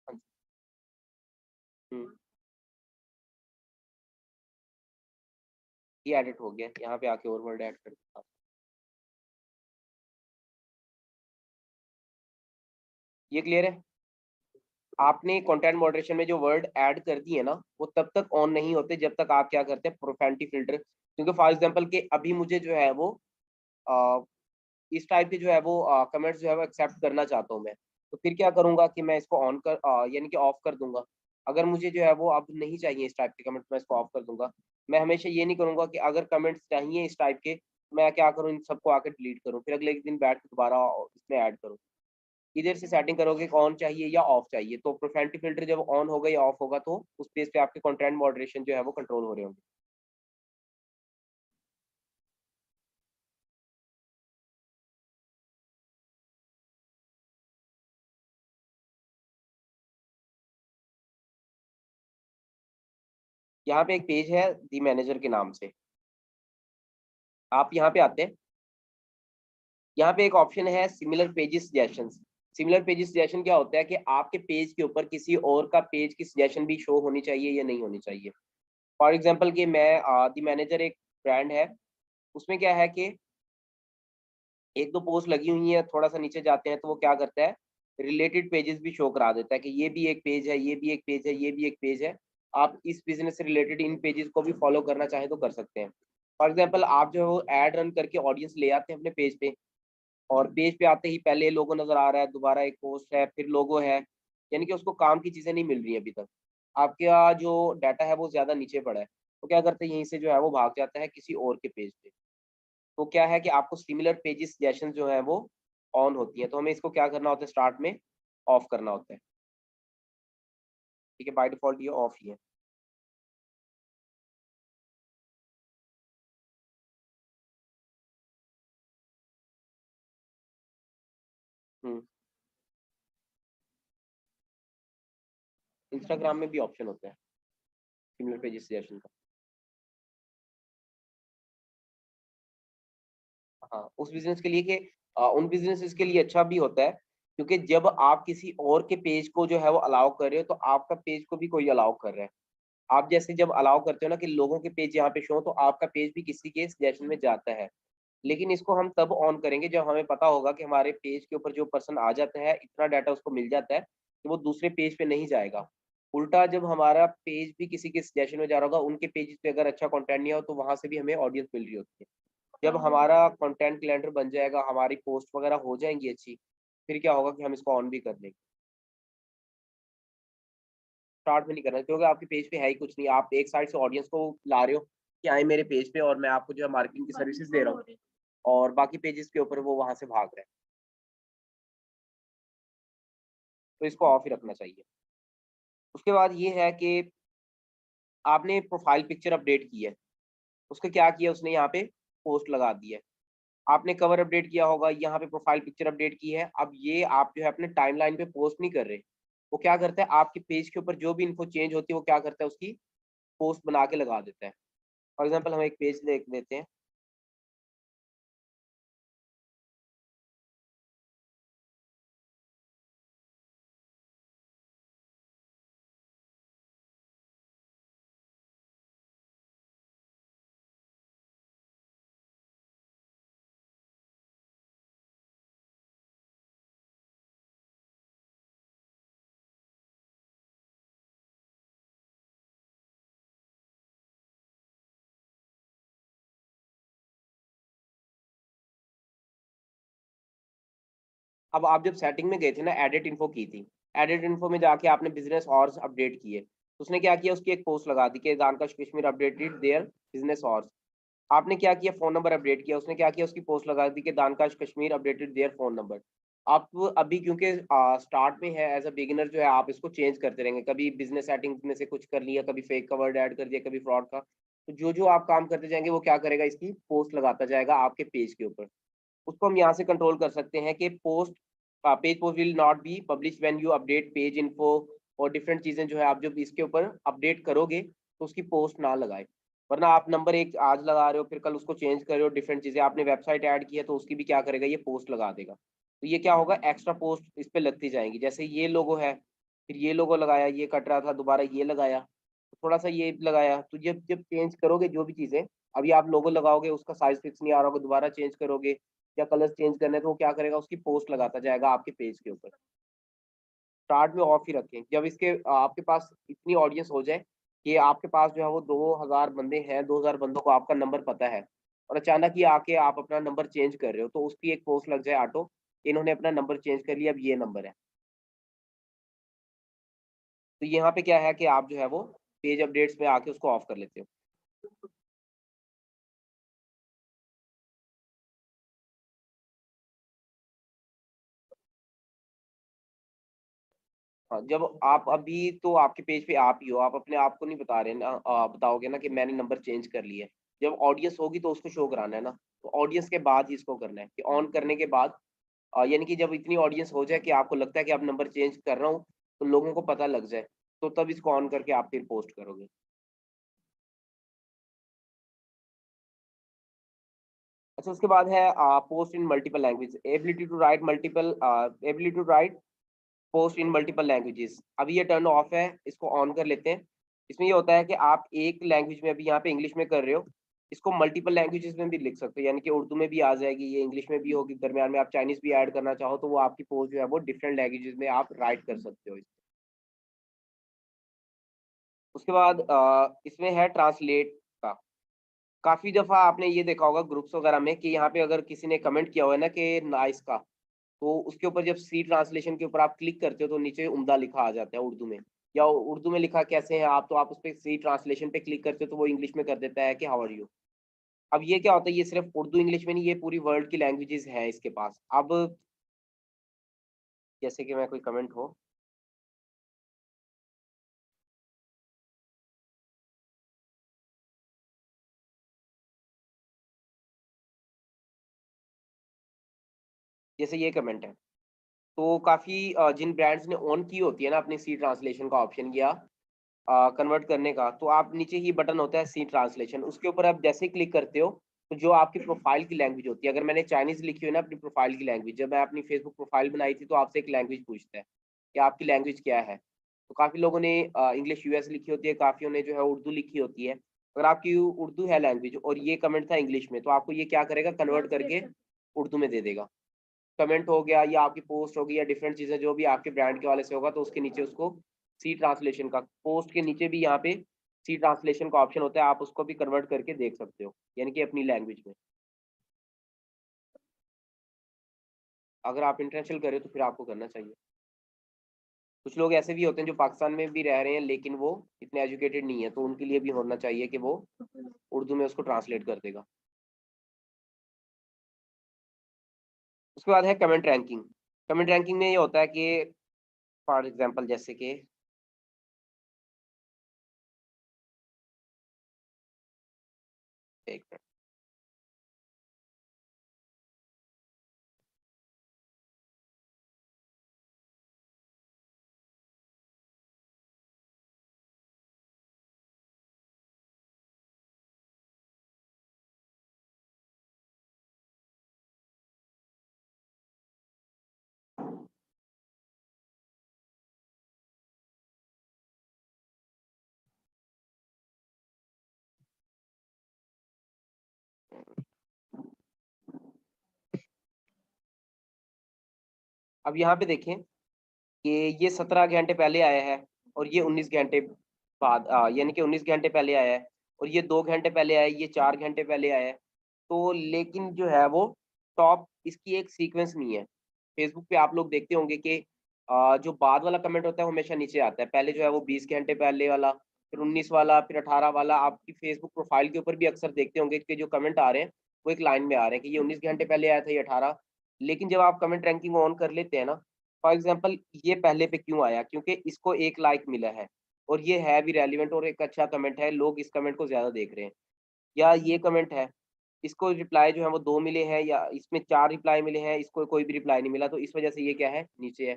हाँ जी। ये एडिट हो गया, यहाँ पे आके और वर्ड ऐड कर दो। ये क्लियर है? आपने कंटेंट मॉडरेशन में जो वर्ड ऐड कर दिए ना, वो तब तक ऑन नहीं होते जब तक आप क्या करते हैं, प्रोफेनिटी फिल्टर। क्योंकि फॉर एग्जांपल के अभी मुझे जो है वो इस टाइप के जो है वो कमेंट्स जो है वो एक्सेप्ट करना चाहता हूँ मैं, तो फिर क्या करूंगा कि मैं इसको ऑन कर यानी कि ऑफ कर दूंगा। अगर मुझे जो है वो अब नहीं चाहिए इस टाइप के कमेंट्स, मैं इसको ऑफ कर दूंगा। मैं हमेशा ये नहीं करूंगा कि अगर कमेंट्स चाहिए इस टाइप के, मैं क्या करूँ, इन सबको आके डिलीट करूँ, फिर अगले एक दिन बैठ के दोबारा इसमें ऐड करूँ। इधर से सेटिंग करोगे कि ऑन चाहिए या ऑफ चाहिए, तो प्रोफेनिटी फिल्टर जब ऑन होगा या ऑफ होगा, तो उस पेज पे आपके कंटेंट मॉडरेशन जो है वो कंट्रोल हो रहे होंगे। यहाँ पे एक पेज है दी मैनेजर के नाम से, आप यहाँ पे आते हैं। यहाँ पे एक ऑप्शन है similar pages suggestions. Similar pages suggestion क्या होता है कि आपके पेज के ऊपर किसी और का पेज की सजेशन भी शो होनी चाहिए या नहीं होनी चाहिए। फॉर एग्जांपल कि मैं दी मैनेजर एक ब्रांड है, उसमें क्या है कि एक दो पोस्ट लगी हुई है, थोड़ा सा नीचे जाते हैं तो वो क्या करता है, रिलेटेड पेजेस भी शो करा देता है कि ये भी एक पेज है, ये भी एक पेज है, ये भी एक पेज है। आप इस बिजनेस से रिलेटेड इन पेजेस को भी फॉलो करना चाहें तो कर सकते हैं। फॉर एग्जाम्पल आप जो है वो एड रन करके ऑडियंस ले आते हैं अपने पेज पे, और पेज पे आते ही पहले लोगो नजर आ रहा है, दोबारा एक पोस्ट है, फिर लोगो है, यानी कि उसको काम की चीजें नहीं मिल रही है अभी तक। आपका जो डाटा है वो ज्यादा नीचे पड़ा है, तो क्या करते हैं, यहीं से जो है वो भाग जाता है किसी और के पेज पे। तो क्या है कि आपको सिमिलर पेजेस सजेशन जो है वो ऑन होती है, तो हमें इसको क्या करना होता है, स्टार्ट में ऑफ करना होता है। ठीक है, बाय डिफॉल्ट ये ऑफ ही है। हम्म। इंस्टाग्राम में भी ऑप्शन होता है सिमिलर पेजेस सजेशन का। हाँ, उस बिजनेस के लिए कि उन बिजनेसेस के लिए अच्छा भी होता है, क्योंकि जब आप किसी और के पेज को जो है वो अलाउ कर रहे हो, तो आपका पेज को भी कोई अलाउ कर रहा है। आप जैसे जब अलाउ करते हो ना कि लोगों के पेज यहाँ पे शो, तो आपका पेज भी किसी के सजेशन में जाता है। लेकिन इसको हम तब ऑन करेंगे जब हमें पता होगा कि हमारे पेज के ऊपर जो पर्सन आ जाता है, इतना डाटा उसको मिल जाता है कि वो दूसरे पेज पे नहीं जाएगा। उल्टा जब हमारा पेज भी किसी के सजेशन में जा रहा होगा, उनके पेज पे अगर अच्छा कंटेंट नहीं हो, तो वहां से भी हमें ऑडियंस मिल रही होती है। जब हमारा कंटेंट कैलेंडर बन जाएगा, हमारी पोस्ट वगैरह हो जाएंगी अच्छी, फिर क्या होगा कि हम इसको ऑन भी कर लेंगे। स्टार्ट में नहीं करना, क्योंकि आपके पेज पे है ही कुछ नहीं, आप एक साइड से ऑडियंस को ला रहे हो कि आए मेरे पेज पे, और मैं आपको जो है मार्केटिंग की सर्विसेज दे रहा हूँ, और बाकी पेजेस के ऊपर वो वहां से भाग रहे हैं। तो इसको ऑफ ही रखना चाहिए। उसके बाद ये है कि आपने प्रोफाइल पिक्चर अपडेट की है, उसका क्या किया उसने यहाँ पे पोस्ट लगा दी है। आपने कवर अपडेट किया होगा, यहाँ पे प्रोफाइल पिक्चर अपडेट की है। अब ये आप जो है अपने टाइमलाइन पे पोस्ट नहीं कर रहे, वो क्या करता है आपके पेज के ऊपर जो भी इन्फो चेंज होती है वो क्या करता है उसकी पोस्ट बना के लगा देता है। फॉर एग्जाम्पल हम एक पेज देख लेते हैं। अब आप जब सेटिंग में गए थे ना, एडिट इन्फो की थी, एडिट इन्फो में जाके आपने बिजनेस और अपडेट किए, तो उसने क्या किया उसकी एक पोस्ट लगा दी कि जानकाश कश्मीर अपडेटेड देयर बिजनेस और। आपने क्या किया फोन नंबर अपडेट किया, उसने क्या किया उसकी पोस्ट लगा दी कि Dankash Kashmir updated their phone number. आप अभी क्योंकि स्टार्ट में है, एज अ बिगिनर जो है आप इसको चेंज करते रहेंगे, कभी बिजनेस सेटिंग में से कुछ कर लिया, कभी फेक का वर्ड ऐड कर दिया, कभी फ्रॉड का, तो जो जो आप काम करते जाएंगे वो क्या करेगा इसकी पोस्ट लगाता जाएगा आपके पेज के ऊपर। उसको हम यहाँ से कंट्रोल कर सकते हैं कि post page post will not be publish when you update page info, और डिफरेंट चीजें जो है आप जब इसके ऊपर अपडेट करोगे तो उसकी पोस्ट ना लगाए। वरना आप नंबर एक आज लगा रहे हो, फिर कल उसको चेंज कर रहे हो, डिफरेंट चीजें आपने वेबसाइट ऐड की है तो उसकी भी क्या करेगा ये पोस्ट लगा देगा। तो ये क्या होगा एक्स्ट्रा पोस्ट इस पे लगती जाएंगी। जैसे ये लोगो है, फिर ये लोगो लगाया, ये कट रहा था दोबारा ये लगाया, थोड़ा सा ये लगाया, तो जब जब चेंज करोगे जो भी चीजें, अभी आप लोगो लगाओगे उसका साइज फिक्स नहीं आ रहा होगा, दोबारा चेंज करोगे या कलर चेंज करने तो वो क्या करेगा उसकी पोस्ट लगाता जाएगा आपके पेज के ऊपर। स्टार्ट में ऑफ ही रखें, जब इसके आपके पास इतनी ऑडियंस हो जाए कि आपके पास जो है वो 2000 बंदे हैं, 2000 बंदों को आपका नंबर पता है, और अचानक ही आके आप अपना नंबर चेंज कर रहे हो, तो उसकी एक पोस्ट लग जाए ऑटो, इन्होंने अपना नंबर चेंज कर लिया अब ये नंबर है। तो यहाँ पे क्या है कि आप जो है वो पेज अपडेट्स में आके उसको ऑफ कर लेते हो। हाँ, जब आप अभी तो आपके पेज पे आप ही हो, आप अपने आप को नहीं बता रहे ना, बताओगे ना कि मैंने नंबर चेंज कर लिया है। जब ऑडियंस होगी तो उसको शो कराना है ना, तो ऑडियंस के बाद ही इसको करना है कि ऑन करने के बाद, यानी कि जब इतनी ऑडियंस हो जाए कि आपको लगता है कि आप नंबर चेंज कर रहा हूँ, तो लोगों को पता लग जाए, तो तब इसको ऑन करके आप फिर पोस्ट करोगे। अच्छा, उसके बाद है post in multiple language, ability to write multiple, ability to write post in multiple languages. अभी ये टर्न ऑफ है, इसको ऑन कर लेते हैं। इसमें ये होता है कि आप एक लैंग्वेज में, अभी यहाँ पे इंग्लिश में कर रहे हो, इसको मल्टीपल लैंग्वेजेस में भी लिख सकते हो, यानी कि उर्दू में भी आ जाएगी, ये इंग्लिश में भी होगी, दरमियान में आप चाइनीज भी ऐड करना चाहो तो वो आपकी पोस्ट जो है वो डिफरेंट लैंग्वेजेस में आप राइट कर सकते हो। उसके बाद इसमें है ट्रांसलेट का। काफी दफा आपने ये देखा होगा ग्रुप्स वगैरह में कि यहाँ पे अगर किसी ने कमेंट किया हुआ है ना कि नाइस का, तो उसके ऊपर जब सी ट्रांसलेशन के ऊपर आप क्लिक करते हो तो नीचे उम्दा लिखा आ जाता है उर्दू में, या उर्दू में लिखा कैसे हैं आप, तो आप उस पर सी ट्रांसलेशन पे क्लिक करते हो तो वो इंग्लिश में कर देता है कि हाउ आर यू। अब ये क्या होता है, ये सिर्फ उर्दू इंग्लिश में नहीं, ये पूरी वर्ल्ड की लैंग्वेजेस हैं इसके पास। अब जैसे कि मैं कोई कमेंट हो, जैसे ये कमेंट है, तो काफी जिन ब्रांड्स ने ऑन की होती है ना अपनी सी ट्रांसलेशन का ऑप्शन या कन्वर्ट करने का, तो आप नीचे ही बटन होता है सी ट्रांसलेशन, उसके ऊपर आप जैसे ही क्लिक करते हो तो जो आपकी प्रोफाइल की लैंग्वेज होती है, अगर मैंने चाइनीज लिखी हुई ना अपनी प्रोफाइल की लैंग्वेज, जब मैं अपनी फेसबुक प्रोफाइल बनाई थी तो आपसे एक लैंग्वेज पूछता है कि आपकी लैंग्वेज क्या है। तो काफी लोगों ने इंग्लिश यूएस लिखी होती है, काफियों ने जो है उर्दू लिखी होती है। अगर आपकी उर्दू है लैंग्वेज और ये कमेंट था इंग्लिश में, तो आपको ये क्या करेगा कन्वर्ट करके उर्दू में दे देगा। कमेंट हो गया या आपकी पोस्ट होगी या डिफरेंट चीजें जो भी आपके ब्रांड के वाले से होगा, तो उसके नीचे उसको सी ट्रांसलेशन का, पोस्ट के नीचे भी यहाँ पे सी ट्रांसलेशन का ऑप्शन होता है, आप उसको भी कन्वर्ट करके देख सकते हो, यानी कि अपनी लैंग्वेज में। अगर आप इंटरनेशनल कर रहे हो तो फिर आपको करना चाहिए। कुछ लोग ऐसे भी होते हैं जो पाकिस्तान में भी रह रहे हैं लेकिन वो इतने एजुकेटेड नहीं है, तो उनके लिए भी होना चाहिए कि वो उर्दू में उसको ट्रांसलेट कर देगा। उसके बाद है कमेंट रैंकिंग। कमेंट रैंकिंग में ये होता है कि फॉर एग्जांपल जैसे कि एक मिनट, अब यहाँ पे देखें कि ये 17 घंटे पहले आया है और ये 19 घंटे बाद यानी कि 19 घंटे पहले आया है, और ये 2 घंटे पहले आया है, ये 4 घंटे पहले आया है। तो लेकिन जो है वो टॉप इसकी एक सीक्वेंस नहीं है। फेसबुक पे आप लोग देखते होंगे कि जो बाद वाला कमेंट होता है वो हमेशा नीचे आता है। पहले जो है वो 20 घंटे पहले वाला, फिर 19 वाला, फिर 18 वाला। आपकी फेसबुक प्रोफाइल के ऊपर भी अक्सर देखते होंगे कि जो कमेंट आ रहे हैं वो एक लाइन में आ रहे हैं कि ये 19 घंटे पहले आया था, ये 18। लेकिन जब आप कमेंट रैंकिंग ऑन कर लेते हैं ना, फॉर एग्जाम्पल ये पहले पे क्यों आया, क्योंकि इसको एक लाइक मिला है और ये है भी रेलिवेंट और एक अच्छा कमेंट है, लोग इस कमेंट को ज्यादा देख रहे हैं। या ये कमेंट है, इसको रिप्लाई जो है वो 2 मिले हैं, या इसमें 4 रिप्लाई मिले हैं, इसको कोई भी रिप्लाई नहीं मिला, तो इस वजह से ये क्या है, नीचे है।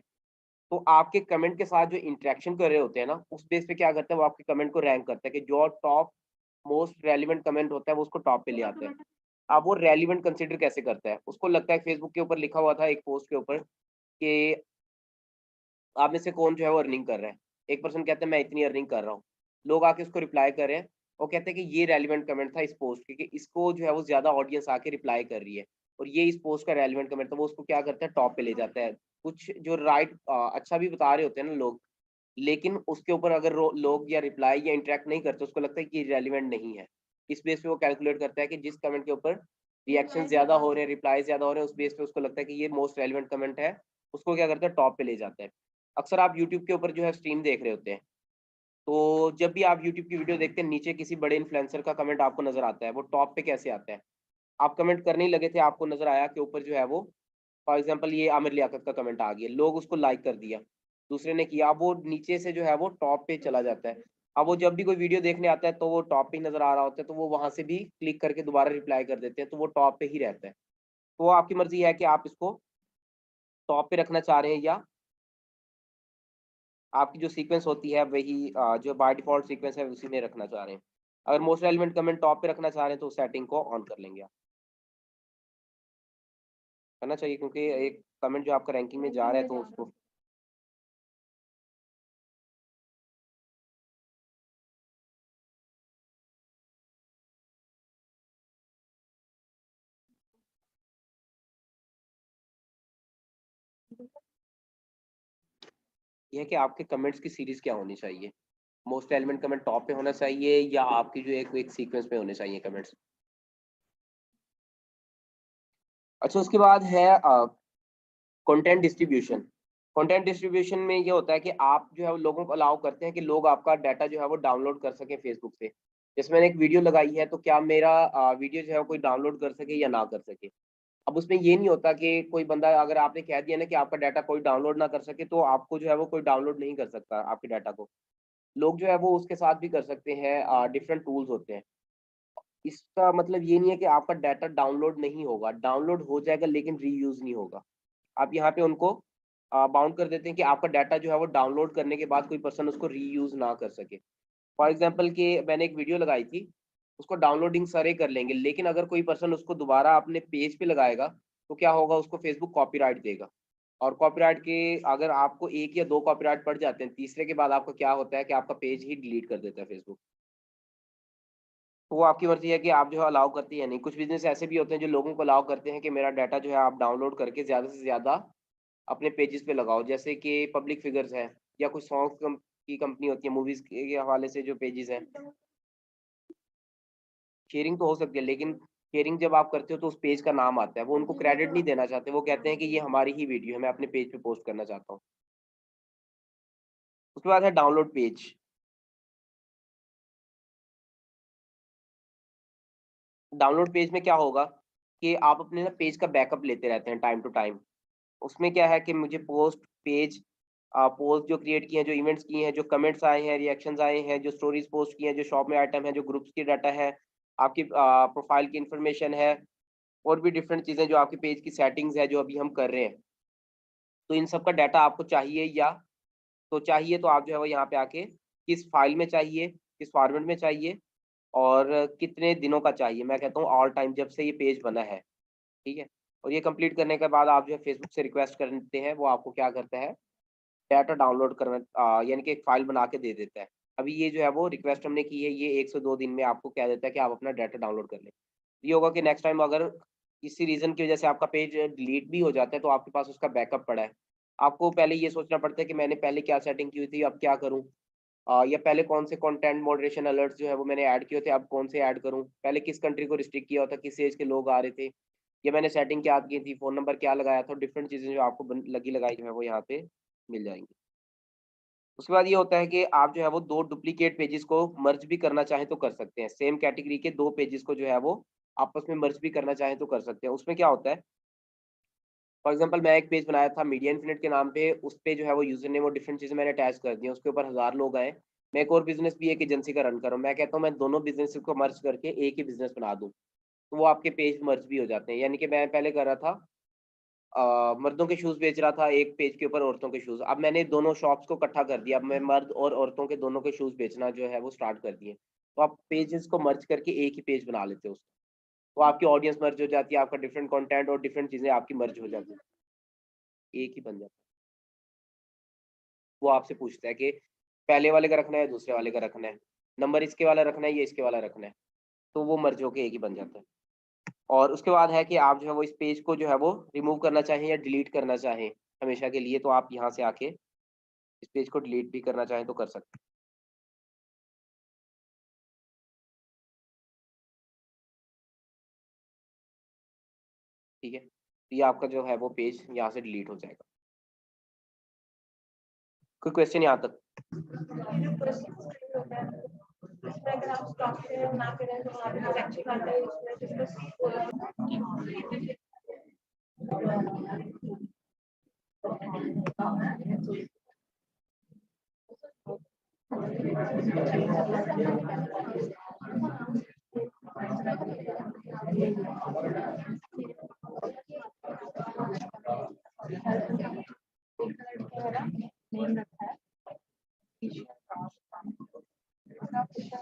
तो आपके कमेंट के साथ जो इंटरेक्शन कर रहे होते हैं ना, उस बेस पे क्या करता है, वो आपके कमेंट को रैंक करता है कि जो टॉप मोस्ट रेलिवेंट कमेंट होता है वो उसको टॉप पे ले आता है। अब वो रेलिवेंट कंसिडर कैसे करता है, उसको लगता है फेसबुक के ऊपर लिखा हुआ था एक पोस्ट के ऊपर कि आप में से कौन जो है वो अर्निंग कर रहा है। एक पर्सन कहते हैं मैं इतनी अर्निंग कर रहा हूँ, लोग आके उसको रिप्लाई कर रहे हैं और कहते हैं कि ये रेलिवेंट कमेंट था इस पोस्ट के, कि इसको जो है वो ज्यादा ऑडियंस आके रिप्लाई कर रही है और ये इस पोस्ट का रेलिवेंट कमेंट था, वो उसको क्या करता है, टॉप पे ले जाता है। कुछ जो राइट अच्छा भी बता रहे होते हैं ना लोग, लेकिन उसके ऊपर अगर लोग या रिप्लाई या इंटरेक्ट नहीं करते, उसको लगता है कि रेलिवेंट नहीं है। इस बेस पे वो कैलकुलेट करता है कि जिस कमेंट के ऊपर रिएक्शन ज्यादा हो रहे हैं, रिप्लाई ज्यादा हो रहे हैं, उस बेस पे उसको लगता है कि ये मोस्ट रेलिवेंट कमेंट है, उसको क्या करता है, टॉप पे ले जाता है। अक्सर आप यूट्यूब के ऊपर जो है स्ट्रीम देख रहे होते हैं, तो जब भी आप यूट्यूब की वीडियो देखते हैं, नीचे किसी बड़े इन्फ्लुएंसर का कमेंट आपको नजर आता है, वो टॉप पे कैसे आता है। आप कमेंट करने ही लगे थे, आपको नजर आया कि ऊपर जो है वो, फॉर एग्जाम्पल ये आमिर लियाकत का कमेंट आ गया, लोग उसको लाइक कर दिया, दूसरे ने किया, अब वो नीचे से जो है वो टॉप पे चला जाता है। अब वो जब भी कोई वीडियो देखने आता है तो वो टॉप पे ही नजर आ रहा होता है, तो वो वहां से भी क्लिक करके दोबारा रिप्लाई कर देते हैं, तो वो टॉप पे ही रहता है। तो वो आपकी मर्जी है कि आप इसको टॉप पे रखना चाह रहे हैं, या आपकी जो सीक्वेंस होती है वही जो बाय डिफॉल्ट सीक्वेंस है उसी में रखना चाह रहे हैं। अगर मोस्ट रेलिवेंट कमेंट टॉप पे रखना चाह रहे हैं तो सेटिंग को ऑन कर लेंगे आप। करना चाहिए, क्योंकि एक कमेंट जो आपका रैंकिंग में जा रहा है तो उसको, यह है कि आपके कमेंट्स की सीरीज क्या होनी चाहिए। मोस्ट रेलिवेंट कमेंट टॉप पे होना चाहिए, या आपकी जो एक सीक्वेंस में होने चाहिए कमेंट्स। अच्छा, उसके बाद है कंटेंट डिस्ट्रीब्यूशन। कंटेंट डिस्ट्रीब्यूशन में ये होता है कि आप जो है वो लोगों को अलाउ करते हैं कि लोग आपका डाटा जो है वो डाउनलोड कर सके फेसबुक से। जैसे मैंने एक वीडियो लगाई है, तो क्या मेरा वीडियो जो है वो कोई डाउनलोड कर सके या ना कर सके। अब उसमें ये नहीं होता कि कोई बंदा, अगर आपने कह दिया ना कि आपका डाटा कोई डाउनलोड ना कर सके, तो आपको जो है वो कोई डाउनलोड नहीं कर सकता आपके डाटा को। लोग जो है वो उसके साथ भी कर सकते हैं, डिफरेंट टूल्स होते हैं। इसका मतलब ये नहीं है कि आपका डाटा डाउनलोड नहीं होगा, डाउनलोड हो जाएगा लेकिन रीयूज नहीं होगा। आप यहाँ पे उनको बाउंड कर देते हैं कि आपका डाटा जो है वो डाउनलोड करने के बाद कोई पर्सन उसको रीयूज ना कर सके। फॉर एग्जाम्पल कि मैंने एक वीडियो लगाई थी, उसको डाउनलोडिंग सारे कर लेंगे, लेकिन अगर कोई पर्सन उसको दोबारा अपने पेज पे लगाएगा तो क्या होगा, उसको फेसबुक कॉपीराइट देगा। और कॉपीराइट के, अगर आपको एक या दो कॉपीराइट पड़ जाते हैं, तीसरे के बाद आपका क्या होता है कि आपका पेज ही डिलीट कर देता है फेसबुक। तो वो आपकी मर्जी है कि आप जो है अलाउ करते हैं या नहीं। कुछ बिजनेस ऐसे भी होते हैं जो लोगों को अलाउ करते हैं कि मेरा डाटा जो है आप डाउनलोड करके ज़्यादा से ज़्यादा अपने पेजेस पे लगाओ, जैसे कि पब्लिक फिगर्स है, या कुछ सॉन्ग की कंपनी होती है, मूवीज के हवाले से जो पेजेस हैं। शेयरिंग तो हो सकती है, लेकिन शेयरिंग जब आप करते हो तो उस पेज का नाम आता है, वो उनको क्रेडिट नहीं देना चाहते, वो कहते हैं कि ये हमारी ही वीडियो है, मैं अपने पेज पे पोस्ट करना चाहता हूँ। उसके बाद है डाउनलोड पेज। डाउनलोड पेज में क्या होगा कि आप अपने ना पेज का बैकअप लेते रहते हैं टाइम टू टाइम। उसमें क्या है कि मुझे पोस्ट पेज पोस्ट जो क्रिएट किए हैं, जो इवेंट्स किए हैं, जो कमेंट्स आए हैं, रिएक्शंस आए हैं, जो स्टोरीज पोस्ट की हैं, जो शॉप में आइटम है, जो ग्रुप्स की डाटा है, आपकी प्रोफाइल की इंफॉर्मेशन है, और भी डिफरेंट चीज़ें जो आपके पेज की सेटिंग्स है जो अभी हम कर रहे हैं। तो इन सब का डाटा आपको चाहिए, या तो चाहिए तो आप जो है वो यहाँ पे आके किस फाइल में चाहिए, किस फॉर्मेट में चाहिए, और कितने दिनों का चाहिए। मैं कहता हूँ ऑल टाइम, जब से ये पेज बना है, ठीक है। और ये कंप्लीट करने के बाद आप जो है फेसबुक से रिक्वेस्ट करते हैं, वो आपको क्या करता है, डाटा डाउनलोड करना, यानी कि एक फाइल बना के दे देता है। अभी ये जो है वो रिक्वेस्ट हमने की है, ये 1 से 2 दिन में आपको कह देता है कि आप अपना डाटा डाउनलोड कर लें। ये होगा कि नेक्स्ट टाइम अगर किसी रीज़न की वजह से आपका पेज डिलीट भी हो जाता है, तो आपके पास उसका बैकअप पड़ा है। आपको पहले ये सोचना पड़ता है कि मैंने पहले क्या सेटिंग की हुई थी, अब क्या करूँ? या पहले कौन से कंटेंट मॉडरेशन अलर्ट्स जो है वो मैंने ऐड किए थे, अब कौन से ऐड करूँ? पहले किस कंट्री को रिस्ट्रिक्ट किया होता, किस एज के लोग आ रहे थे, या मैंने सेटिंग क्या की थी, फ़ोन नंबर क्या लगाया था, डिफरेंट चीज़ें जो आपको लगी लगाई जो है वो यहाँ पे मिल जाएँगी। उसके बाद ये होता है कि आप जो है वो 2 डुप्लीकेट पेजेस को मर्ज भी करना चाहें तो कर सकते हैं। सेम कैटेगरी के 2 पेजेस को जो है वो आपस में मर्ज भी करना चाहें तो कर सकते हैं। उसमें क्या होता है, फॉर एग्जांपल मैं एक पेज बनाया था मीडिया इन्फिनिट के नाम पे, उस पे जो है वो यूज़र नेम और डिफरेंट चीज़ें मैंने अटैच कर दी हैं, उसके ऊपर 1000 लोग आए। मैं एक और बिज़नेस भी एक एजेंसी का रन कर रहा हूँ। मैं कहता हूँ मैं दोनों बिज़नेस को मर्ज करके एक ही बिज़नेस बना दूँ, तो वो आपके पेज मर्ज भी हो जाते हैं। यानी कि मैं पहले कर रहा था मर्दों के शूज़ बेच रहा था, एक पेज के ऊपर औरतों के शूज़। अब मैंने दोनों शॉप्स को इकट्ठा कर दिया। अब मैं मर्द और औरतों के दोनों के शूज़ बेचना जो है वो स्टार्ट कर दिए। तो आप पेजेस को मर्ज करके एक ही पेज बना लेते हो उसको। तो आपकी ऑडियंस मर्ज हो जाती है, आपका डिफरेंट कंटेंट और डिफरेंट चीज़ें आपकी मर्ज हो जाती हैं। एक ही बन जाता है। वो आपसे पूछता है कि पहले वाले का रखना है या दूसरे वाले का रखना है? नंबर इसके वाला रखना है या इसके वाला रखना है? तो वो मर्ज होके एक ही बन जाता है। और उसके बाद है कि आप जो है वो इस पेज को जो है वो रिमूव करना चाहें या डिलीट करना चाहें हमेशा के लिए, तो आप यहाँ से आके इस पेज को डिलीट भी करना चाहें तो कर सकते हैं। ठीक है, तो ये आपका जो है वो पेज यहाँ से डिलीट हो जाएगा। कोई क्वेश्चन यहाँ तक? इसमें अगर आप स्टॉक शेयर ना करें तो वहाँ पे कुछ अच्छी बात है, उसमें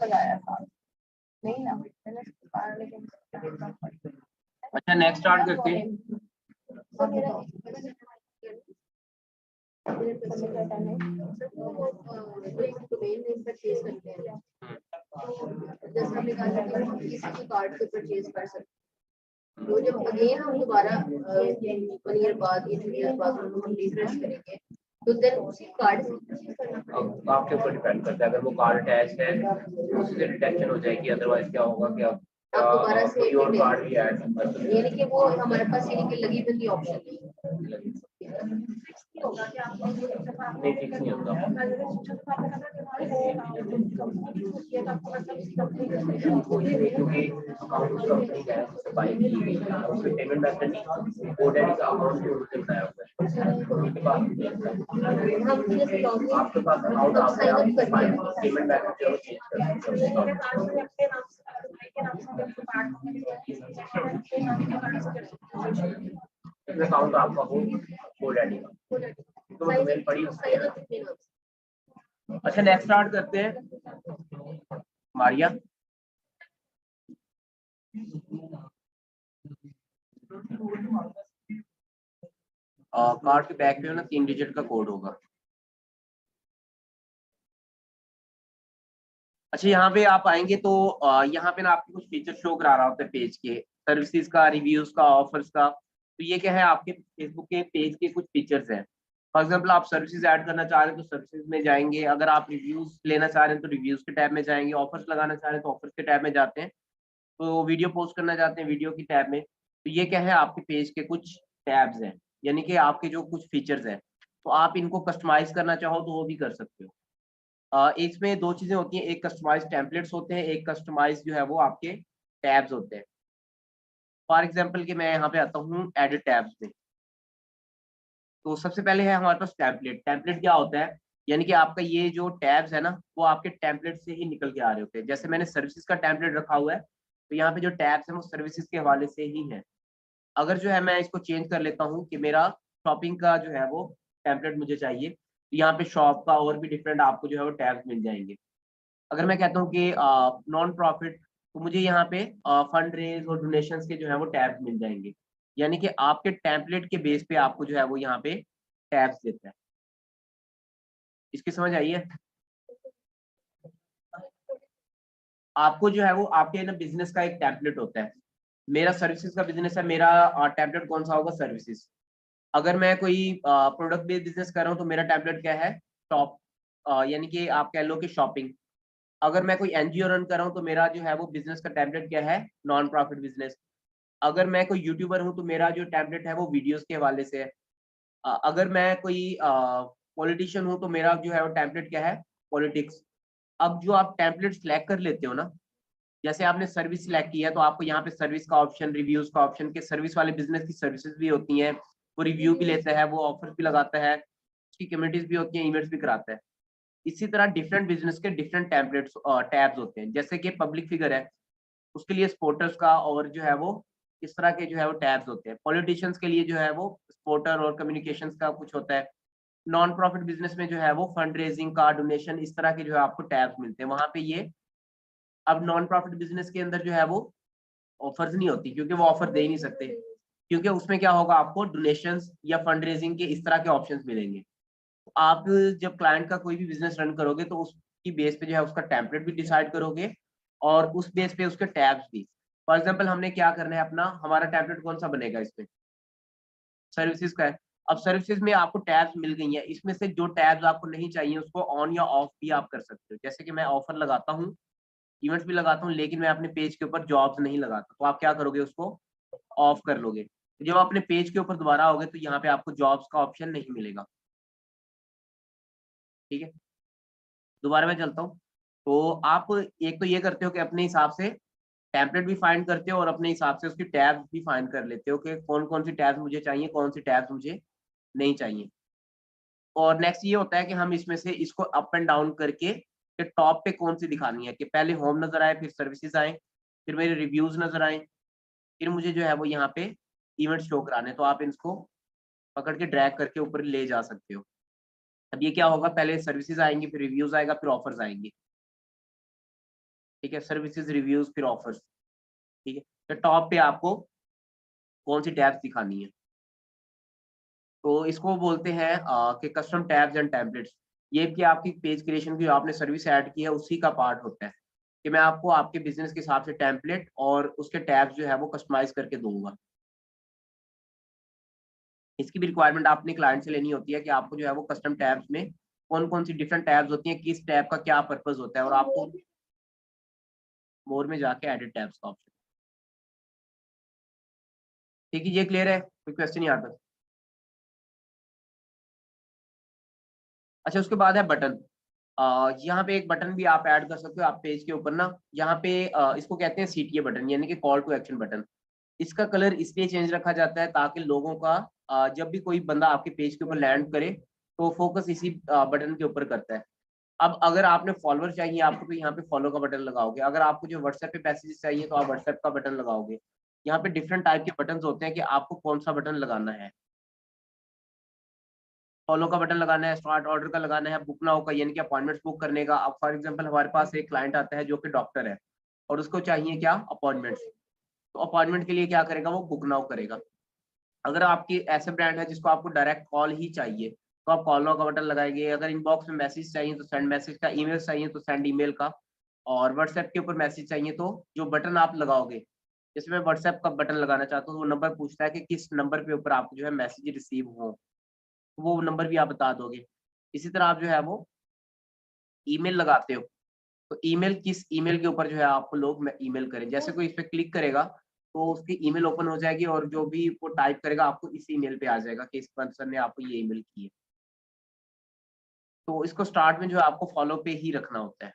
लगाया था नहीं ना मैंने लेकिन अच्छा नेक्स्ट स्टार्ट करते हैं। जैसे हमने कहा था कि हम किसी भी कार्ड से परचेज कर सकते हैं, तो जब अगेन हम दोबारा 1 ईयर बाद या 2 ईयर बाद हम रिफ्रेश करेंगे तो देन उसी कार्ड से परचेज करना पड़ेगा। आपके ऊपर डिपेंड करता है, अगर वो कार्ड अटैच है तो उससे डिटेक्शन हो जाएगी, अदरवाइज क्या होगा कि आप दोबारा से और कार्ड भी ऐड कर सकते हैं, यानी कि वो हमारे पास यानी कि लगी बंदी ऑप्शन नहीं नहीं फिक्स नहीं होता। क्योंकि अकाउंट उस कंपनी का है, उससे बाई की गई है, उसके पेमेंट मेथड नहीं कोडेड का अकाउंट भी उनसे बनाया हुआ है, तो उनके पास आपके पास अकाउंट आपके पेमेंट मेथड जो चेंज कर अकाउंट आपका हो कोडेड का, तो मेल पड़ी उससे। अच्छा नेक्स्ट स्टार्ट करते हैं मारिया। कार्ड के बैक पे ना 3 डिजिट का कोड होगा। अच्छा यहाँ पे आप आएंगे तो यहाँ पे ना आपके कुछ फीचर शो करा रहा होता है पेज के, सर्विसेज का, रिव्यूज का, ऑफर्स का। तो ये क्या है, आपके फेसबुक के पेज के कुछ फीचर्स हैं। फॉर एग्जांपल आप सर्विसेज ऐड करना चाह रहे हैं तो सर्विसेज में जाएंगे, अगर आप रिव्यूज लेना चाह रहे हैं तो रिव्यूज के टैब में जाएंगे, ऑफर्स लगाना चाह रहे हैं तो ऑफर्स के टैब में जाते हैं, तो वीडियो पोस्ट करना चाहते हैं वीडियो की टैब में। तो ये क्या है, आपके पेज के कुछ टैब्स हैं, यानी कि आपके जो कुछ फीचर्स हैं, तो आप इनको कस्टमाइज करना चाहो तो वो भी कर सकते हो। इसमें 2 चीजें होती हैं, एक कस्टमाइज टेम्पलेट्स होते हैं, एक कस्टमाइज जो है वो आपके टैब्स होते हैं। फॉर एग्जांपल कि मैं यहाँ पे आता हूँ एडिट टैब्स में, तो सबसे पहले है हमारे पास टेम्पलेट। टेम्पलेट क्या होता है, यानी कि आपका ये जो टैब्स है ना वो आपके टेम्पलेट से ही निकल के आ रहे होते हैं। जैसे मैंने सर्विसेज का टेम्पलेट रखा हुआ है, तो यहाँ पे जो टैब्स है वो सर्विसेज के हवाले से ही है। अगर जो है मैं इसको चेंज कर लेता हूँ कि मेरा शॉपिंग का जो है वो टेम्पलेट मुझे चाहिए, तो यहाँ पे शॉप का और भी डिफरेंट आपको जो है वो टैब्स मिल जाएंगे। अगर मैं कहता हूँ कि नॉन प्रॉफिट, तो मुझे यहाँ पे फंड रेज और डोनेशंस के जो है वो टैब्स मिल जाएंगे। यानी कि आपके टेम्पलेट के बेस पे आपको जो है वो यहाँ पे टैब्स देता है। इसकी समझ आई है? आपको जो है वो आपके ना बिजनेस का एक टेम्पलेट होता है। मेरा सर्विसेज का बिजनेस है, मेरा टेम्पलेट कौन सा होगा? सर्विसेज। अगर मैं कोई प्रोडक्ट बेस्ड बिजनेस कर रहा हूँ तो मेरा टेम्पलेट क्या है? शॉप, यानी कि आप कह लो कि शॉपिंग। अगर मैं कोई एनजीओ रन कर रहा हूँ तो मेरा जो है वो बिजनेस का टेम्पलेट क्या है? Non profit business. अगर मैं कोई यूट्यूबर हूँ तो मेरा जो टेम्पलेट है वो वीडियोस के हवाले से है। अगर मैं कोई पॉलिटिशियन हूँ तो मेरा जो है वो टेम्पलेट क्या है? पॉलिटिक्स। अब जो आप टेम्पलेट सिलेक्ट कर लेते हो ना, जैसे आपने सर्विस सिलेक्ट किया तो आपको यहाँ पे सर्विस का ऑप्शन, रिव्यूज का ऑप्शन, के सर्विस वाले बिजनेस की सर्विसेज भी होती हैं, वो रिव्यू भी लेता है, वो ऑफर भी लगाता है, उसकी कम्युनिटीज भी होती हैं, इवेंट्स भी कराता है। इसी तरह डिफरेंट बिजनेस के डिफरेंट टेम्पलेट्स टैब्स होते हैं। जैसे कि पब्लिक फिगर है, उसके लिए सपोर्टर्स का और जो है वो इस तरह के जो है वो टैब्स होते हैं। पॉलिटिशियंस के लिए जो है वो सपोर्टर और कम्युनिकेशंस का कुछ होता है। नॉन प्रॉफिट बिजनेस में जो है वो फंड रेजिंग का, डोनेशन, इस तरह के जो है आपको टैब्स मिलते हैं वहां पे ये। अब नॉन प्रॉफिट बिजनेस के अंदर जो है वो ऑफर्स नहीं होती, क्योंकि वो ऑफर दे ही नहीं सकते, क्योंकि उसमें क्या होगा, आपको डोनेशंस या फंड रेजिंग के इस तरह के ऑप्शंस मिलेंगे। तो आप जब क्लाइंट का कोई भी बिजनेस रन करोगे तो उसकी बेस पे जो है उसका टेम्पलेट भी डिसाइड करोगे, और उस बेस पे उसके टैब्स भी। फॉर एग्जाम्पल हमने क्या करना है अपना, हमारा टेम्पलेट कौन सा बनेगा इसमें? सर्विसेज का है। अब सर्विसेज में आपको टैब्स मिल गई हैं, इसमें से जो टैब्स आपको नहीं चाहिए उसको ऑन या ऑफ भी आप कर सकते हो। जैसे कि मैं ऑफर लगाता हूँ, इवेंट्स भी लगाता हूँ, लेकिन मैं अपने पेज के ऊपर जॉब्स नहीं लगाता, तो आप क्या करोगे, उसको ऑफ कर लोगे। जब आप अपने पेज के ऊपर दोबारा आओगे तो यहाँ पे आपको जॉब्स का ऑप्शन नहीं मिलेगा। ठीक है, दोबारा मैं चलता हूँ। तो आप एक तो ये करते हो कि अपने हिसाब से टेम्पलेट भी फाइंड करते हो और अपने हिसाब से उसकी टैब्स भी फाइंड कर लेते हो कि कौन कौन सी टैब्स मुझे चाहिए, कौन सी टैब्स मुझे नहीं चाहिए। और नेक्स्ट ये होता है कि हम इसमें से इसको अप एंड डाउन करके कि टॉप पे कौन सी दिखानी है, कि पहले होम नजर आए, फिर सर्विसेज आए, फिर मेरे रिव्यूज नजर आए, फिर मुझे जो है वो यहाँ पे इवेंट शो कराने। तो आप इसको पकड़ के ड्रैग करके ऊपर ले जा सकते हो। अब ये क्या होगा, पहले सर्विसेज आएंगी, फिर रिव्यूज आएगा, फिर ऑफर्स आएंगे। ठीक है, सर्विसेज, रिव्यूज, फिर ऑफर्स। ठीक है, तो टॉप पे आपको कौन सी टैब्स दिखानी है, तो इसको बोलते हैं कि कस्टम टैब्स एंड टेम्पलेट्स। ये कि आपकी पेज क्रिएशन की आपने सर्विस ऐड की है उसी का पार्ट होता है, कि मैं आपको आपके बिजनेस के हिसाब से टेम्पलेट और उसके टैब्स जो है वो कस्टमाइज करके दूंगा। इसकी भी रिक्वायरमेंट आपने क्लाइंट से लेनी होती है कि आपको जो है वो कस्टम टैब्स में कौन कौन सी डिफरेंट टैब्स होती हैं, किस टैब का क्या पर्पज होता है, और आपको मोर में जाके एडिट टैब्स का ऑप्शन। ठीक है, ये क्लियर है? कोई क्वेश्चन यहाँ तक? अच्छा, उसके बाद है बटन। यहाँ पे एक बटन भी आप ऐड कर सकते हो आप पेज के ऊपर ना। यहाँ पे इसको कहते हैं सीटीए बटन, यानी कि कॉल टू एक्शन बटन। इसका कलर इसलिए चेंज रखा जाता है ताकि लोगों का जब भी कोई बंदा आपके पेज के ऊपर लैंड करे तो फोकस इसी बटन के ऊपर करता है। अब अगर आपने फॉलोअर चाहिए आपको, तो यहाँ पे फॉलो का बटन लगाओगे। अगर आपको जो व्हाट्सएप पे मैसेजेस चाहिए तो आप व्हाट्सएप का बटन लगाओगे। यहाँ पे डिफरेंट टाइप के बटन होते हैं कि आपको कौन सा बटन लगाना है। फॉलो का बटन लगाना है, स्टार्ट ऑर्डर का लगाना है, बुक नाउ का यानी कि अपॉइंटमेंट बुक करने का। अब फॉर एग्जांपल हमारे पास एक क्लाइंट आता है जो कि डॉक्टर है और उसको चाहिए क्या, अपॉइंटमेंट। तो अपॉइंटमेंट के लिए क्या करेगा, वो बुक नाउ करेगा। अगर आपकी ऐसे ब्रांड है जिसको आपको डायरेक्ट कॉल ही चाहिए तो आप कॉल नाउ का बटन लगाएंगे। अगर इनबॉक्स में मैसेज चाहिए तो सेंड मैसेज का, ईमेल चाहिए तो सेंड ईमेल का, और व्हाट्सएप के ऊपर मैसेज चाहिए तो जो बटन आप लगाओगे, जैसे मैं व्हाट्सएप का बटन लगाना चाहता हूँ तो वो नंबर पूछता है कि किस नंबर के ऊपर आपको जो है मैसेज रिसीव हो, वो नंबर भी आप बता दोगे। इसी तरह आप जो है वो ईमेल लगाते हो, तो ईमेल किस ईमेल के ऊपर जो है आपको लोग ईमेल करें, जैसे कोई इस पे क्लिक करेगा तो उसकी ईमेल ओपन हो जाएगी और जो भी वो टाइप करेगा आपको इस ईमेल पे आ जाएगा कि इस पर्सन ने आपको ये ईमेल की है। तो इसको स्टार्ट में जो है आपको फॉलो पे ही रखना होता है।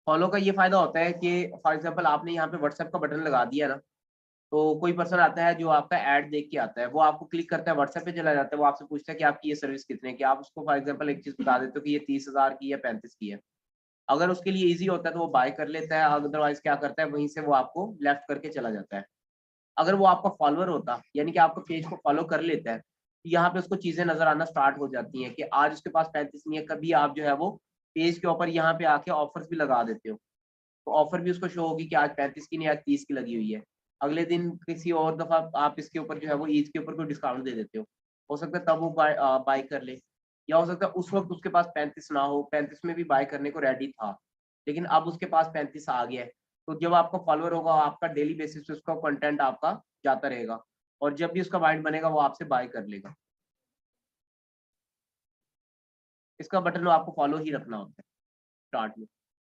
फॉलो का ये फायदा होता है कि फॉर एग्जांपल आपने यहाँ पे व्हाट्सएप का बटन लगा दिया ना, तो कोई पर्सन आता है जो आपका ऐड देख के आता है, वो आपको क्लिक करता है, व्हाट्सएप पे चला जाता है, वो आपसे पूछता है कि आपकी ये सर्विस कितने की, आप उसको फॉर एग्जांपल एक चीज बता देते हो कि ये 30,000 की या 35 की है। अगर उसके लिए ईज़ी होता है तो वो बाय कर लेता है, अदरवाइज़ क्या करता है, वहीं से वो आपको लेफ्ट करके चला जाता है। अगर वो आपका फॉलोवर होता, यानी कि आपके पेज को फॉलो कर लेता है, तो यहाँ पे उसको चीज़ें नज़र आना स्टार्ट हो जाती हैं कि आज उसके पास 35 नहीं है, कभी आप जो है वो पेज के ऊपर यहाँ पे आके ऑफर्स भी लगा देते हो। तो ऑफर भी उसको शो होगी कि आज 35 की नहीं, आज 30 की लगी हुई है। अगले दिन किसी और दफ़ा आप इसके ऊपर जो है वो ईद के ऊपर कोई डिस्काउंट दे देते हो। हो सकता है तब वो बाय कर ले, या हो सकता है उस वक़्त उसके पास 35 ना हो, 35 में भी बाय करने को रेडी था, लेकिन अब उसके पास 35 आ गया है। तो जब आपका फॉलोवर होगा, आपका डेली बेसिस पे उसका कंटेंट आपका जाता रहेगा, और जब भी उसका माइंड बनेगा वो आपसे बाय कर लेगा। इसका बटन आपको फॉलो ही रखना होता है स्टार्ट में।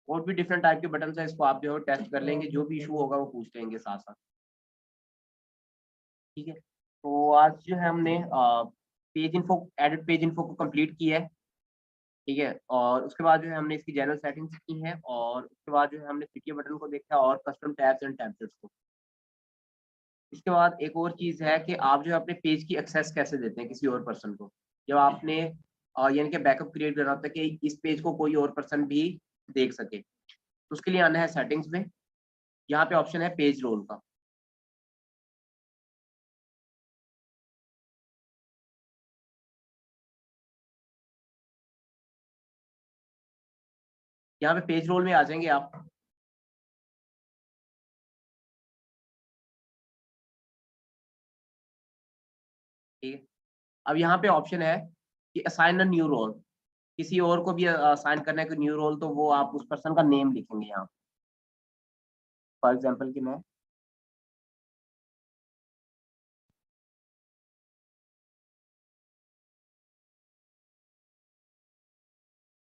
और भी डिफरेंट टाइप के बटन्स हैं, इसको आप जो है टेस्ट कर लेंगे, जो भी इशू होगा वो पूछ लेंगे साथ-साथ। ठीक है? तो आज जो है हमने page info edit page info को कंप्लीट किया है, ठीक है? और उसके बाद जो है हमने इसकी जनरल सेटिंग्स की हैं, और उसके बाद जो है हमने सिटी बटन को देखा और कस्टम टैब्स एंड टेम्पलेट्स को। इसके बाद एक और चीज़ है कि आप जो है अपने पेज की एक्सेस कैसे देते हैं किसी और पर्सन को। जब आपने यानी कि बैकअप क्रिएट करना होता है कि इस पेज को कोई और पर्सन भी देख सके। तो उसके लिए आना है सेटिंग्स में, यहाँ पे ऑप्शन है पेज रोल का। यहाँ पे पेज रोल में आ जाएँगे आप। ठीक है? अब यहाँ पे ऑप्शन है कि असाइन अ न्यू रोल, किसी और को भी असाइन करना है कोई न्यू रोल, तो वो आप उस पर्सन का नेम लिखेंगे यहाँ। फॉर एग्जांपल कि मैं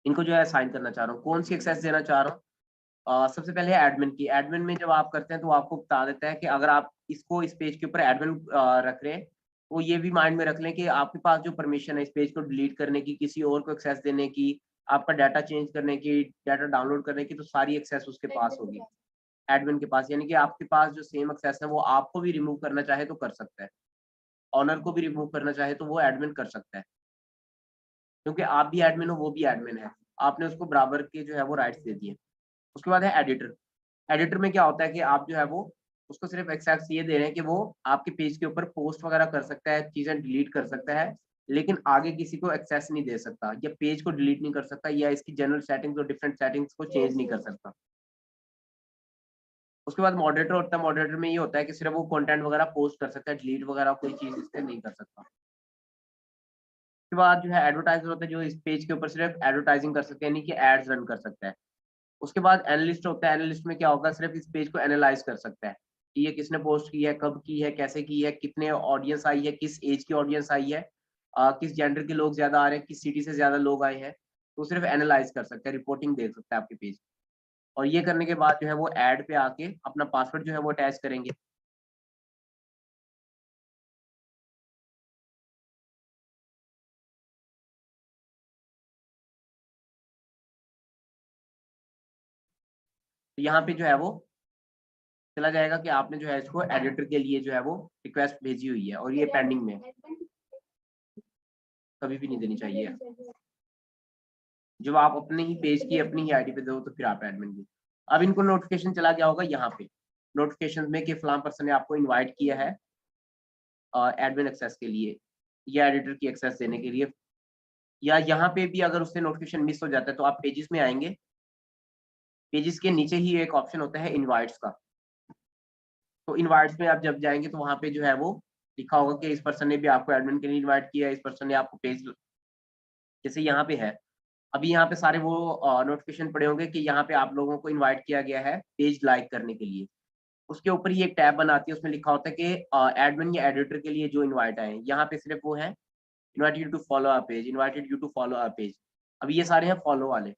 इनको जो है असाइन करना चाह रहा हूँ, कौन सी एक्सेस देना चाह रहा हूँ। सबसे पहले है एडमिन की। एडमिन में जब आप करते हैं तो वो आपको बता देता है कि अगर आप इसको इस पेज के ऊपर एडमिन रख रहे हैं, तो ये भी माइंड में रख लें कि आपके पास जो परमिशन है इस पेज को डिलीट करने की, किसी और को एक्सेस देने की, आपका डाटा चेंज करने की, डाटा डाउनलोड करने की, तो सारी एक्सेस उसके पास होगी, एडमिन के पास। यानी कि आपके पास जो सेम एक्सेस है वो आपको भी रिमूव करना चाहे तो कर सकता है, ओनर को भी रिमूव करना चाहे तो वो एडमिन कर सकता है, क्योंकि आप भी एडमिन हो, वो भी एडमिन है। आपने उसको बराबर के जो है वो राइट्स दे दिए। उसके बाद है एडिटर। एडिटर में क्या होता है कि आप जो है वो उसको सिर्फ एक्सेस ये दे रहे हैं कि वो आपके पेज के ऊपर पोस्ट वगैरह कर सकता है, चीज़ें डिलीट कर सकता है, लेकिन आगे किसी को एक्सेस नहीं दे सकता, या पेज को डिलीट नहीं कर सकता, या इसकी जनरल सेटिंग्स और डिफरेंट सेटिंग्स को चेंज नहीं कर सकता। उसके बाद मॉडरेटर होता है। मॉडरेटर में ये होता है कि सिर्फ वो कंटेंट वगैरह पोस्ट कर सकता है, डिलीट वगैरह कोई चीज़ इससे नहीं कर सकता। उसके बाद जो है एडवर्टाइजर होता है, जो इस पेज के ऊपर सिर्फ एडवर्टाइजिंग कर सकते हैं, यानी कि एड्स रन कर सकता है। उसके बाद एनालिस्ट होता है। एनालिस्ट में क्या होगा, सिर्फ इस पेज को एनालाइज कर सकता है कि ये किसने पोस्ट की है, कब की है, कैसे की है, कितने ऑडियंस आई है, किस एज की ऑडियंस आई है, किस जेंडर के लोग ज्यादा आ रहे हैं, किस सिटी से ज्यादा लोग आए हैं। तो सिर्फ एनालाइज कर सकता है, रिपोर्टिंग दे सकता है आपके पेज। और ये करने के बाद जो है वो एड पे आके अपना पासवर्ड जो है वो अटैच करेंगे। तो यहाँ पे जो है वो चला जाएगा कि आपने जो है इसको एडिटर के लिए जो है वो रिक्वेस्ट भेजी हुई है, और ये पेंडिंग में है। कभी भी नहीं देनी चाहिए। जब आप अपने ही पेज की अपनी ही आईडी पे दो तो फिर आप एडमिन की। अब इनको नोटिफिकेशन चला गया होगा यहाँ पे नोटिफिकेशन में कि फलां पर्सन ने आपको इनवाइट किया है एडमिन एक्सेस के लिए, या एडिटर की एक्सेस देने के लिए। या यहाँ पे भी अगर उससे नोटिफिकेशन मिस हो जाता है तो आप पेजेस में आएंगे। पेजेस के नीचे ही एक ऑप्शन होता है इनवाइट्स का। तो इनवाइट्स में आप जब जाएंगे तो वहाँ पे जो है वो लिखा होगा कि इस पर्सन ने भी आपको एडमिन के लिए इनवाइट किया है, इस पर्सन ने आपको पेज, जैसे यहाँ पे है। अभी यहाँ पे सारे वो नोटिफिकेशन पड़े होंगे कि यहाँ पे आप लोगों को इनवाइट किया गया है पेज लाइक करने के लिए। उसके ऊपर ही एक टैब बनाती है, उसमें लिखा होता है कि एडमिन या एडिटर के लिए जो इनवाइट आए हैं। यहाँ पे सिर्फ वो है invited you to follow our page, invited you to follow our page. अभी ये सारे हैं फॉलो वाले।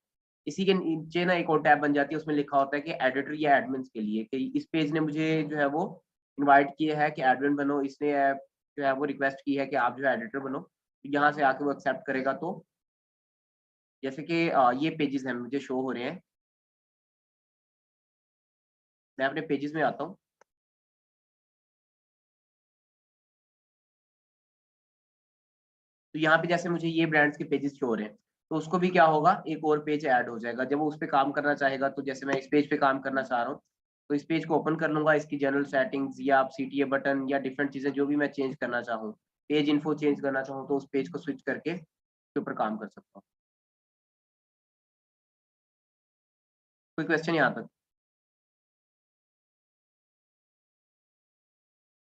इसी के नीचे ना एक और टैब बन जाती है, उसमें लिखा होता है कि एडिटर या एडमिन के लिए, कि इस पेज ने मुझे जो है वो इनवाइट किया है कि एडमिन बनो, इसने जो है वो रिक्वेस्ट की है कि आप जो है एडिटर बनो। तो यहाँ से आके वो एक्सेप्ट करेगा। तो जैसे कि ये पेजेस हैं मुझे शो हो रहे हैं, मैं अपने पेजेस में आता हूँ। तो यहाँ पे जैसे मुझे ये ब्रांड्स के पेजेस शो हो रहे हैं, तो उसको भी क्या होगा, एक और पेज ऐड हो जाएगा। जब वो उस पर काम करना चाहेगा, तो जैसे मैं इस पेज पे काम करना चाह रहा हूँ, तो इस पेज को ओपन कर लूंगा, इसकी जनरल सेटिंग्स या आप सीटीए बटन या डिफरेंट चीजें जो भी मैं चेंज करना चाहूँ, पेज इन्फो चेंज करना चाहूँ, तो उस पेज को स्विच करके उसके ऊपर काम कर सकता हूँ। कोई क्वेश्चन यहाँ तक?